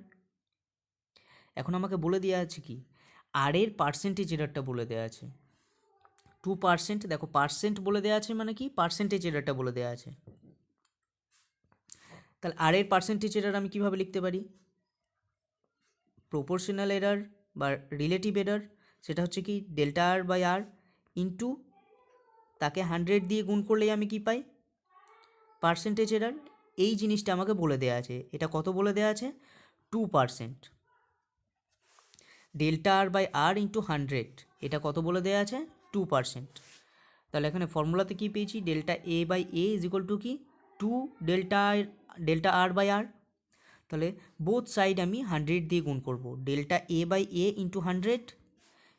এখন আমাকে বলে দেওয়া আছে কি, আর এর পার্সেন্টেজ এররটা বলে দেওয়া আছে 2%। দেখো পার্সেন্ট বলে দেওয়া আছে মানে কি, পার্সেন্টেজ এররটা বলে দেওয়া আছে। তাহলে আর এর পার্সেন্টেজ এরর আমি কীভাবে লিখতে পারি, প্রপোর্শনাল এরর বা রিলেটিভ এরর, সেটা হচ্ছে কি delta R by R into তাকে 100 দিয়ে গুণ করলেই আমি কি পাই, পার্সেন্টেজ এরর। এই জিনিসটা আমাকে বলে দেওয়া আছে, এটা কত বলে দেওয়া আছে 2%, delta R by R into 100, এটা কত বলে দেওয়া আছে 2%। তাহলে এখানে ফর্মুলাতে কী পেয়েছি, delta A by A is equal to কি 2 ডেল্টা আর বাই আর। তাহলে বোথ সাইড আমি 100 দিয়ে গুণ করব, delta A by A into 100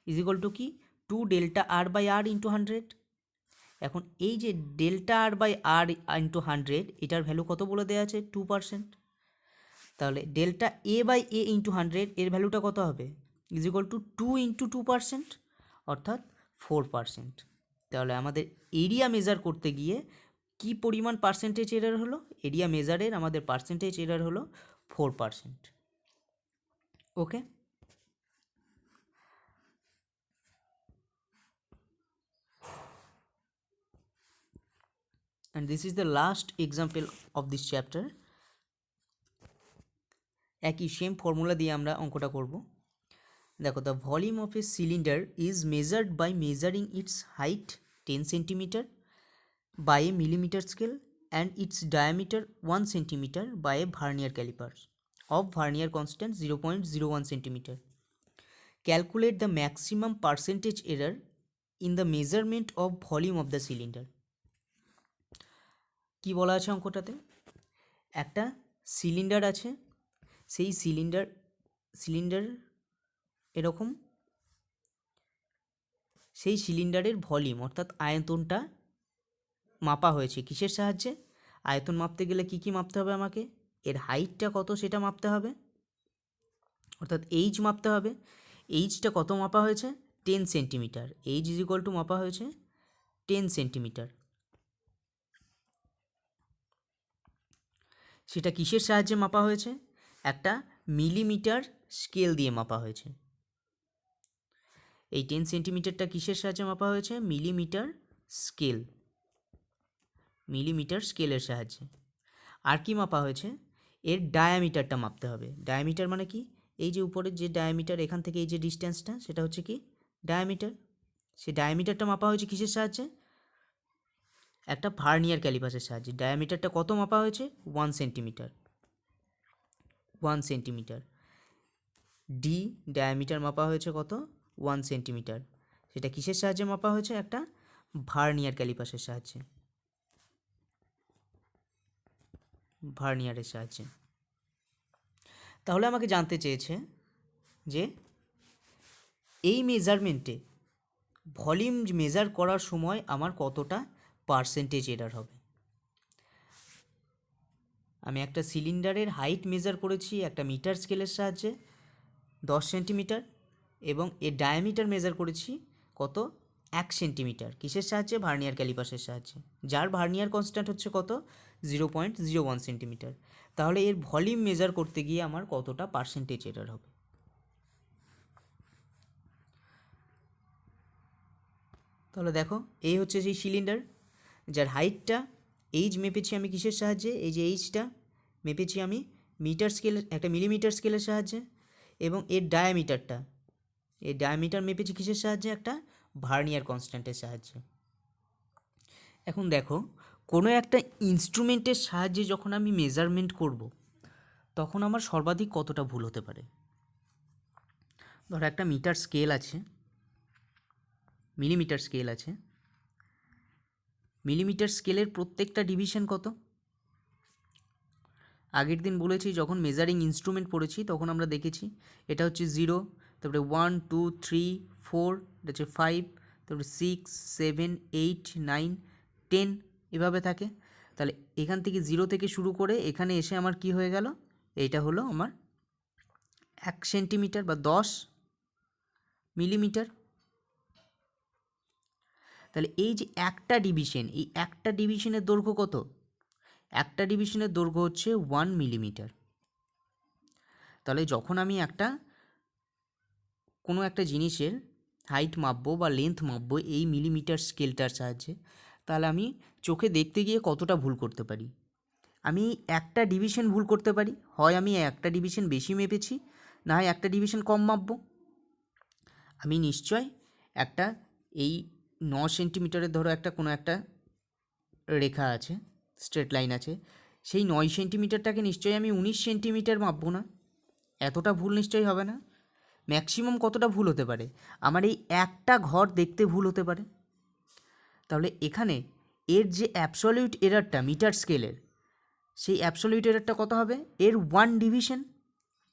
is equal to কি 2 delta R by R into 100। এখন এই যে delta R by R into 100 এটার ভ্যালু কত বলে দেওয়া আছে 2%। তাহলে delta A by A into 100 এর ভ্যালুটা কত হবে, ইজ ইকুয়াল টু 2 ইন্টু 2%, অর্থাৎ 4%। তাহলে আমাদের এরিয়া মেজার করতে গিয়ে কি পরিমাণ পার্সেন্টেজ এরর হলো, এরিয়া মেজারের আমাদের পার্সেন্টেজ এরর হলো 4%। ওকে, and this is the last example of this chapter. একই সেম ফর্মুলা দিয়ে আমরা অঙ্কটা করব। দেখো, the volume of a cylinder is measured by measuring its height 10 centimetre by a millimeter scale and its diameter 1 centimeter by a vernier caliper of vernier constant 0.01 centimeter. Calculate the maximum percentage error in the measurement of volume of the cylinder. কি বলা আছে অঙ্কটাতে? একটা cylinder আছে, সেই cylinder এরকম, সেই সিলিন্ডারের volume অর্থাৎ আয়তনটা মাপা হয়েছে কিসের সাহায্যে? আয়তন মাপতে গেলে কি মাপতে হবে আমাকে? এর হাইটটা কত সেটা মাপতে হবে, অর্থাৎ এইচ মাপতে হবে। এইচটা কত মাপা হয়েছে? 10 centimetre. H is equal two মাপা হয়েছে 10 সেন্টিমিটার। সেটা কিসের সাহায্যে মাপা হয়েছে? একটা মিলিমিটার স্কেল দিয়ে মাপা হয়েছে। এই 10 সেন্টিমিটারটা কিসের সাহায্যে মাপা হয়েছে? মিলিমিটার স্কেলের সাহায্যে। আর কি মাপা হয়েছে? এর ডায়ামিটারটা মাপতে হবে। ডায়ামিটার মানে কি? এই যে উপরের যে ডায়ামিটার, এখান থেকে এই যে ডিস্টেন্সটা, সেটা হচ্ছে কি ডায়ামিটার। সেই ডায়ামিটারটা মাপা হয়েছে কিসের সাহায্যে? একটা ভার্নিয়ার ক্যালিপাসের সাহায্যে। ডায়ামিটারটা কত মাপা হয়েছে? 1 সেন্টিমিটার। ডি ডায়ামিটার মাপা হয়েছে কত? 1 সেন্টিমিটার। সেটা কিসের সাহায্যে মাপা হয়েছে? একটা ভার্নিয়ার ক্যালিপাসের সাহায্যে, ভার্নিয়ারের সাহায্যে। তাহলে আমাকে জানতে চেয়েছে যে এই মেজারমেন্টে ভলিউম মেজার করার সময় আমার কতটা পার্সেন্টেজ এরার হবে। আমি একটা সিলিন্ডারের হাইট মেজার করেছি একটা মিটার স্কেলের সাহায্যে 10 সেন্টিমিটার, এবং এর ডায়ামিটার মেজার করেছি কত? 1 সেন্টিমিটার। কিসের সাহায্যে? ভার্নিয়ার ক্যালিপাসের সাহায্যে, যার ভার্নিয়ার কনস্ট্যান্ট হচ্ছে কত? 0.01 সেন্টিমিটার। তাহলে এর ভলিউম মেজার করতে গিয়ে আমার কতটা পার্সেন্টেজ এরার হবে? তাহলে দেখো, এই হচ্ছে সেই সিলিন্ডার যার হাইটটা এইচ মেপেছি আমি কিসের সাহায্যে? এই যে এইচটা মেপেছি আমি মিটার স্কেল, একটা মিলিমিটার স্কেলের সাহায্যে, এবং এর ডায়ামিটার মেপেছি কিসের সাহায্যে? একটা ভার্নিয়ার কনস্ট্যান্টের সাহায্যে। এখন দেখো, কোনো একটা ইনস্ট্রুমেন্টের সাহায্যে যখন আমি মেজারমেন্ট করব, তখন আমার সর্বাধিক কতটা ভুল হতে পারে? ধরো একটা মিটার স্কেল আছে, মিলিমিটার স্কেল আছে। মিলিমিটার স্কেলের প্রত্যেকটা ডিভিশন কত? আগের দিন বলেছি যখন মেজারিং ইনস্ট্রুমেন্ট পড়েছি তখন আমরা দেখেছি এটা হচ্ছে 0, তারপরে 1 2 3 4, এটা হচ্ছে 5, তারপরে 6 7 8 9 10 এভাবে থাকে। তাহলে এখান থেকে 0 থেকে শুরু করে এখানে এসে আমার কি হয়ে গেল? এইটা হলো আমার 1 সেন্টিমিটার বা 10 মিলিমিটার। তাহলে এই যে একটা ডিভিশন, এই একটা ডিভিশনের দৈর্ঘ্য কত? একটা ডিভিশনের দৈর্ঘ্য হচ্ছে 1 মিলিমিটার। তাহলে যখন আমি কোনো একটা জিনিসের হাইট মাপবো বা লেন্থ মাপবো এই মিলিমিটার স্কেলটার সাহায্যে, তাহলে আমি চোখে দেখতে গিয়ে কতটা ভুল করতে পারি? আমি একটা ডিভিশন ভুল করতে পারি, হয় আমি একটা ডিভিশন বেশি মেপেছি, না হয় একটা ডিভিশন কম মাপবো। আমি নিশ্চয় একটা এই 9 সেন্টিমিটারের ধরো কোনো একটা রেখা আছে, স্ট্রেট লাইন আছে, সেই 9 সেন্টিমিটারটাকে নিশ্চয়ই আমি 19 সেন্টিমিটার মাপবো না। এতটা ভুল নিশ্চয়ই হবে না। ম্যাক্সিমাম কতটা ভুল হতে পারে? আমার এই একটা ঘর দেখতে ভুল হতে পারে। তাহলে এখানে এর যে অ্যাবসলিউট এরারটা মিটার স্কেলের, সেই অ্যাবসলিউট এরারটা কত হবে? এর 1 ডিভিশন,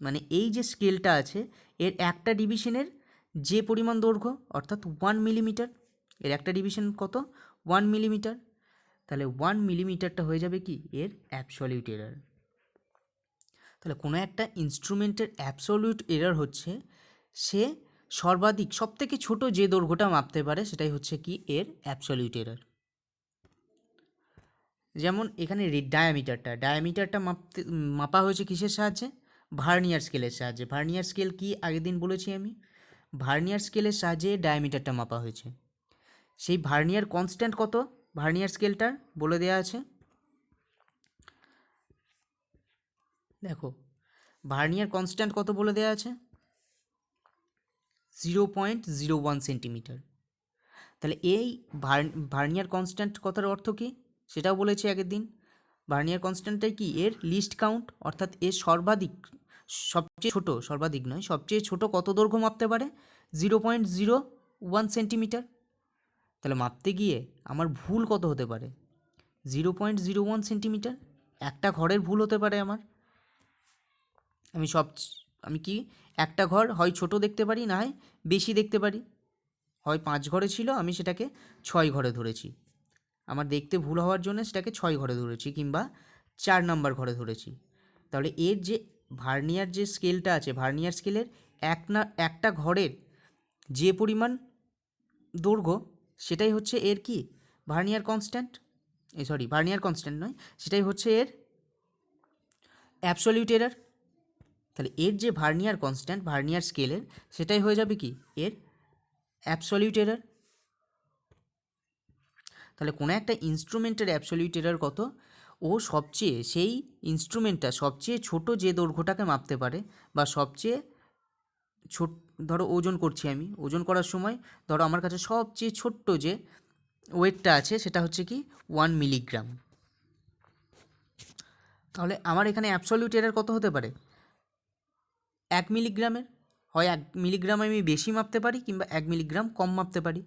মানে এই যে স্কেলটা আছে এর একটা ডিভিশনের যে পরিমাণ দৈর্ঘ্য অর্থাৎ 1 মিলিমিটার, এর একটা ডিভিশন কত? 1 মিলিমিটার। তাহলে 1 মিলিমিটারটা হয়ে যাবে কি এর অ্যাবসলিউট এরার। তাহলে কোনো একটা ইনস্ট্রুমেন্টের অ্যাবসলিউট এরার হচ্ছে সে সর্বাধিক সবথেকে ছোট যে দৈর্ঘ্যটা মাপতে পারে সেটাই হচ্ছে কি এর অ্যাবসলিউট এরার। যেমন এখানে ডায়ামিটারটা মাপা হয়েছে কিসের সাহায্যে? ভার্নিয়ার স্কেলের সাহায্যে। ভার্নিয়ার স্কেল কি আগের দিন বলেছি আমি? ভার্নিয়ার স্কেলের সাহায্যে ডায়ামিটারটা মাপা হয়েছে। সেই ভার্নিয়ার কনস্ট্যান্ট কত? ভার্নিয়ার স্কেলটার বলে দেওয়া আছে, দেখো ভার্নিয়ার কনস্ট্যান্ট কত বলে দেওয়া আছে? 0.01 সেন্টিমিটার। তাহলে এই ভার্নিয়ার কনস্ট্যান্ট কথার অর্থ কী সেটাও বলেছি আগের দিন। ভার্নিয়ার কনস্ট্যান্টটাই কি এর লিস্ট কাউন্ট, অর্থাৎ এর সবচেয়ে ছোট, সর্বাধিক নয়, সবচেয়ে ছোট কত দৈর্ঘ্য মাপতে পারে? 0.01 সেন্টিমিটার। তাহলে মাপতে গিয়ে আমার ভুল কত হতে পারে? 0.01 সেন্টিমিটার। একটা ঘরের ভুল হতে পারে আমার। আমি কি একটা ঘর হয় ছোট দেখতে পারি, না হয় বেশি দেখতে পারি। হয় 5 ঘরে ছিল, আমি সেটাকে 6 ঘরে ধরেছি। আমার দেখতে ভুল হওয়ার জন্য সেটাকে 6 ঘরে ধরেছি, কিংবা 4 নাম্বার ঘরে ধরেছি। তাহলে এর যে ভার্নিয়ার যে স্কেলটা আছে, ভার্নিয়ার স্কেলের একটা ঘরের যে পরিমাণ দৈর্ঘ্য, সেটাই হচ্ছে এর কি ভার্নিয়ার কনস্ট্যান্ট। ভার্নিয়ার কনস্ট্যান্ট নয়, সেটাই হচ্ছে এর অ্যাবসলিউট এরার। তাহলে এর যে ভার্নিয়ার কনস্ট্যান্ট ভার্নিয়ার স্কেলের, সেটাই হয়ে যাবে কি এর অ্যাবসলিউট এরার। তাহলে কোনো একটা ইনস্ট্রুমেন্টের অ্যাবসলিউট এরার কত? ও সেই ইনস্ট্রুমেন্টটা সবচেয়ে ছোট যে দৈর্ঘ্যটাকে মাপতে পারে, বা সবচেয়ে ছোট, ধরো ওজন করছি আমি, ওজন করার সময় ধরো আমার কাছে সবচেয়ে ছোট্ট যে ওয়েটটা আছে সেটা হচ্ছে কি 1 মিলিগ্রাম। তাহলে আমার এখানে অ্যাবসলিউট এরার কত হতে পারে? 1 মিলিগ্রামের। হয় 1 মিলিগ্রাম আমি বেশি মাপতে পারি, কিংবা 1 মিলিগ্রাম কম মাপতে পারি।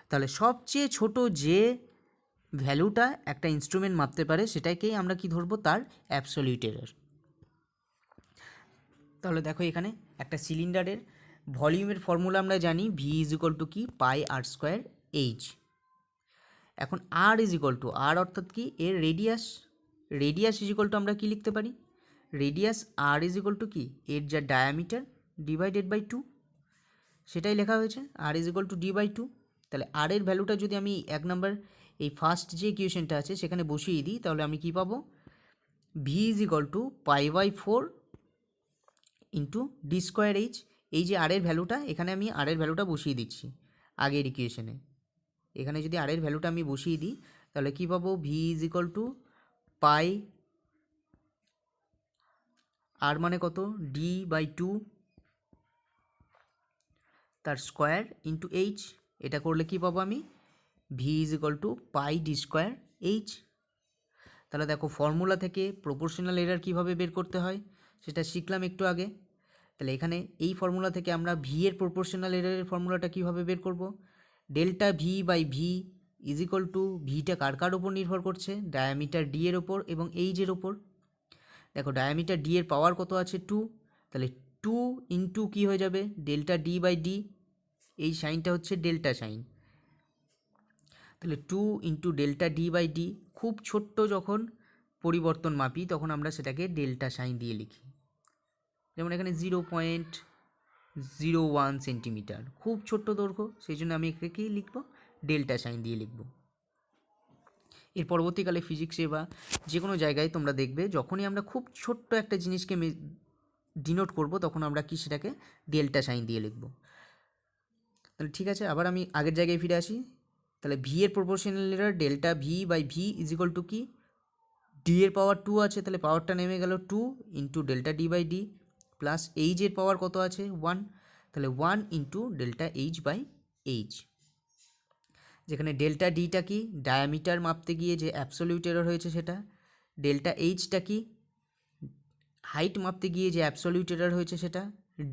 তাহলে সবচেয়ে ছোট যে ভ্যালুটা একটা ইনস্ট্রুমেন্ট মাপতে পারে, সেটাকেই আমরা কি ধরবো? তার অ্যাবসলিউট এরার। তাহলে দেখো এখানে একটা সিলিন্ডারের ভলিউমের ফর্মুলা আমরা জানি, ভি ইজ ইকুয়াল টু কি পাই আর স্কোয়ার এইচ। এখন R is equal to, R অর্থাৎ কি এর radius, radius is equal to আমরা কি লিখতে পারি? Radius R is equal to কি এর যা ডায়ামিটার ডিভাইডেড বাই 2, সেটাই লেখা হয়েছে, R is equal to D by 2। তাহলে আর এর ভ্যালুটা যদি আমি 1 নম্বর এই ফার্স্ট যে ইকুয়েশনটা আছে সেখানে বসিয়ে দিই, তাহলে আমি কি পাবো? V is equal to pi by 4 into D square H. এই যে আর এর ভ্যালুটা, এখানে আমি আর এর ভ্যালুটা বসিয়ে দিচ্ছি আগের ইকুয়েশনে। এখানে যদি আর এর ভ্যালুটা আমি বসিয়ে দিই, তাহলে কি পাবো? V is equal to pi, আর মানে কত? ডি বাই 2 তার স্কোয়ার ইন্টু এইচ। এটা করলে কি পাবো আমি? V is equal to pi D square H. তাহলে দেখো ফর্মুলা থেকে প্রপোর্শনাল এরার কীভাবে বের করতে হয় সেটা শিখলাম একটু আগে। তাহলে এখানে এই ফর্মুলা থেকে আমরা ভি এর প্রপোর্শনাল এরারের ফর্মুলাটা কীভাবে বের করব? Delta V by V is equal to, ভিটা কার কার ওপর নির্ভর করছে? ডায়ামিটার ডি এর ওপর এবং এইচের ওপর। দেখো ডায়ামিটার ডি এর পাওয়ার কত আছে? 2। তাহলে 2 ইন্টু কী হয়ে যাবে? Delta D by D. এই সাইনটা হচ্ছে ডেল্টা সাইন। তাহলে 2 into delta D by D. খুব ছোট্ট যখন পরিবর্তন মাপি তখন আমরা সেটাকে ডেল্টা সাইন দিয়ে লিখি। যেমন এখানে 0.01 সেন্টিমিটার, খুব ছোট্ট দৈর্ঘ্য, সেই জন্য আমি একে কী লিখব? ডেল্টা সাইন দিয়ে লিখব। এর পরবর্তীকালে ফিজিক্সে বা যে কোনো জায়গায় তোমরা দেখবে, যখনই আমরা খুব ছোট্ট একটা জিনিসকে ডিনোট করব, তখন আমরা কি সেটাকে ডেল্টা সাইন দিয়ে লিখব। তাহলে ঠিক আছে, আবার আমি আগের জায়গায় ফিরে আসি। তাহলে ভি এর proportional error delta V by V is equal to কি? ডি এর পাওয়ার 2 আছে, তাহলে পাওয়ারটা নেমে গেল 2 into delta D by D, plus H এর পাওয়ার কত আছে? 1, তাহলে 1 into delta H by H. যেখানে ডেল্টা ডিটা কি? ডায়ামিটার মাপতে গিয়ে যে অ্যাবসলিউট এরর হয়েছে সেটা। ডেল্টা এইচটা কি? হাইট মাপতে গিয়ে যে অ্যাবসলিউট এরর হয়েছে সেটা।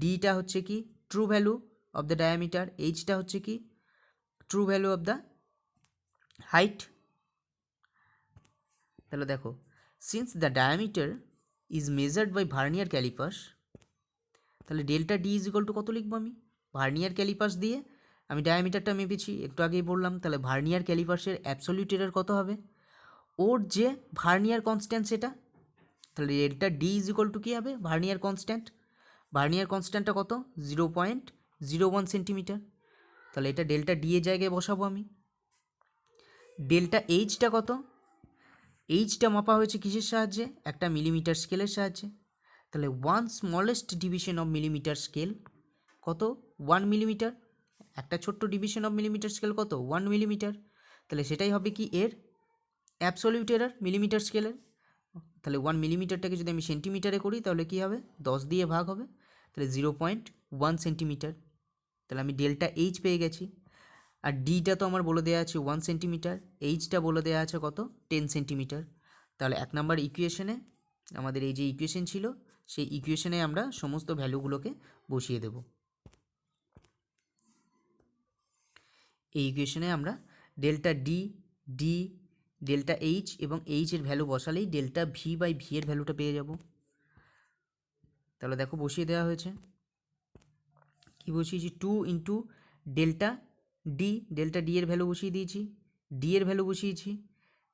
ডিটা হচ্ছে কি? True value of the diameter. এইচটা হচ্ছে কি? True value of the height. তাহলে দেখো, since the diameter is measured by vernier callipers, তাহলে delta D is equal to কত লিখবো আমি? ভার্নিয়ার ক্যালিপার্স দিয়ে আমি ডায়ামিটারটা মেপেছি, একটু আগেই বললাম। তাহলে ভার্নিয়ার ক্যালিপার্সের অ্যাবসলিউট এরর কত হবে? ওর যে ভার্নিয়ার কনস্ট্যান্ট সেটা। তাহলে delta D is equal to কী হবে? Vernier constant. ভার্নিয়ার কনস্ট্যান্টটা কত? 0.01 সেন্টিমিটার। তাহলে এটা ডেল্টা ডি এর জায়গায় বসাবো আমি। ডেল্টা এইচটা কত? এইচটা মাপা হয়েছে কিসের সাহায্যে? একটা মিলিমিটার স্কেলের সাহায্যে। তাহলে 1 smallest division of millimetre scale কত? 1 মিলিমিটার। একটা ছোট্ট ডিভিশন অফ মিলিমিটার স্কেল কত? 1 মিলিমিটার। তাহলে সেটাই হবে কি এর অ্যাবসলিউট এরার মিলিমিটার স্কেলের। তাহলে 1 মিলিমিটারটাকে যদি আমি সেন্টিমিটারে করি তাহলে কী হবে? 10 দিয়ে ভাগ হবে, তাহলে 0.1 সেন্টিমিটার। তাহলে আমি ডেল্টা এইচ পেয়ে গেছি। আর ডিটা তো আমার বলে দেওয়া আছে 1 সেন্টিমিটার, এইচটা বলে দেওয়া আছে কত? 10 সেন্টিমিটার। তাহলে 1 নম্বর ইকুয়েশনে আমাদের এই যে ইকুয়েশন ছিল সেই ইকুয়েশনে আমরা সমস্ত ভ্যালুগুলোকে বসিয়ে দেব। এই ইকুয়েশনে আমরা delta D, D, delta H এবং এইচের ভ্যালু বসালেই ডেল্টা ভি বাই ভি এর ভ্যালুটা পেয়ে যাব। তাহলে দেখো বসিয়ে দেওয়া হয়েছে, কি বসিয়েছি, 2 into delta D, delta D এর ভ্যালু বসিয়ে দিয়েছি, ডি এর ভ্যালু বসিয়েছি,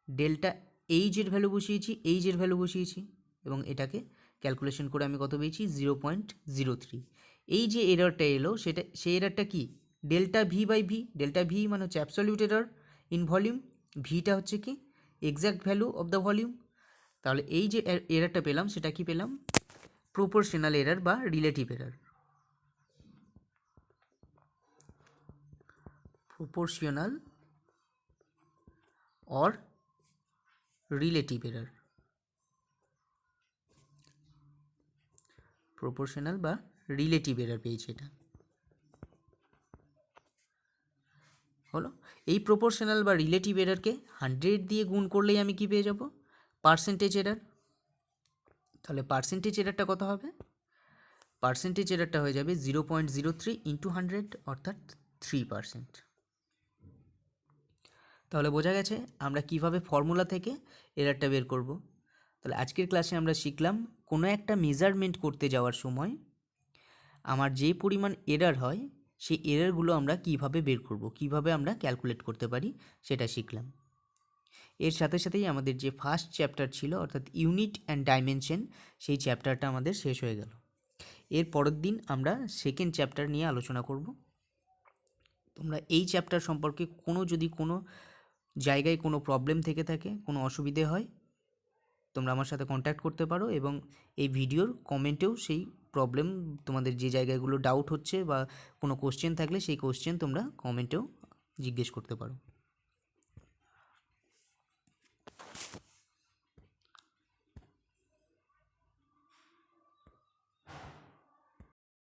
ডেল্টা এইচের ভ্যালু বসিয়েছি, এইচের ভ্যালু বসিয়েছি, এবং এটাকে ক্যালকুলেশন করে আমি কত পেয়েছি, 0.03। এই যে এররটা এলো সেই এররটা কি, delta V by V. Delta V মানে হচ্ছে অ্যাবসলিউট এরর ইন ভলিউম, ভিটা হচ্ছে কি exact value of the volume. তাহলে এই যে এররটা পেলাম সেটা কি পেলাম, প্রপোর্শনাল এরর বা relative error. proportional or relative error, proportional বা রিলেটিভ এরর পেয়েছি এটা হলো। এই প্রপোর্শনাল বা রিলেটিভ এররকে 100 দিয়ে গুণ করলেই আমি কি পেয়ে যাব, পার্সেন্টেজ এরর। তাহলে পার্সেন্টেজ এররটা কত হবে, পার্সেন্টেজ এররটা হয়ে যাবে 0.03 ইন্টু 100 অর্থাৎ 3%। তাহলে বোঝা গেছে আমরা কিভাবে ফর্মুলা থেকে এররটা বের করব। তাহলে আজকের ক্লাসে আমরা শিখলাম কোনো একটা মেজারমেন্ট করতে যাওয়ার সময় আমার যে পরিমাণ এরর হয় সেই এররগুলো আমরা কিভাবে বের করব, কিভাবে আমরা ক্যালকুলেট করতে পারি সেটা শিখলাম। এর সাথে সাথেই আমাদের যে ফার্স্ট চ্যাপ্টার ছিল অর্থাৎ ইউনিট অ্যান্ড ডাইমেনশন, সেই চ্যাপ্টারটা আমাদের শেষ হয়ে গেল। এর পরের দিন আমরা সেকেন্ড চ্যাপ্টার নিয়ে আলোচনা করব। তোমরা এই চ্যাপ্টার সম্পর্কে যদি কোনো জায়গায় কোনো প্রবলেম থেকে থাকে, কোনো অসুবিধে হয়, তোমরা আমার সাথে কন্ট্যাক্ট করতে পারো এবং এই ভিডিওর কমেন্টেও সেই প্রবলেম, তোমাদের যে জায়গাগুলো ডাউট হচ্ছে বা কোনো কোশ্চেন থাকলে সেই কোশ্চেন তোমরা কমেন্টেও জিজ্ঞেস করতে পারো।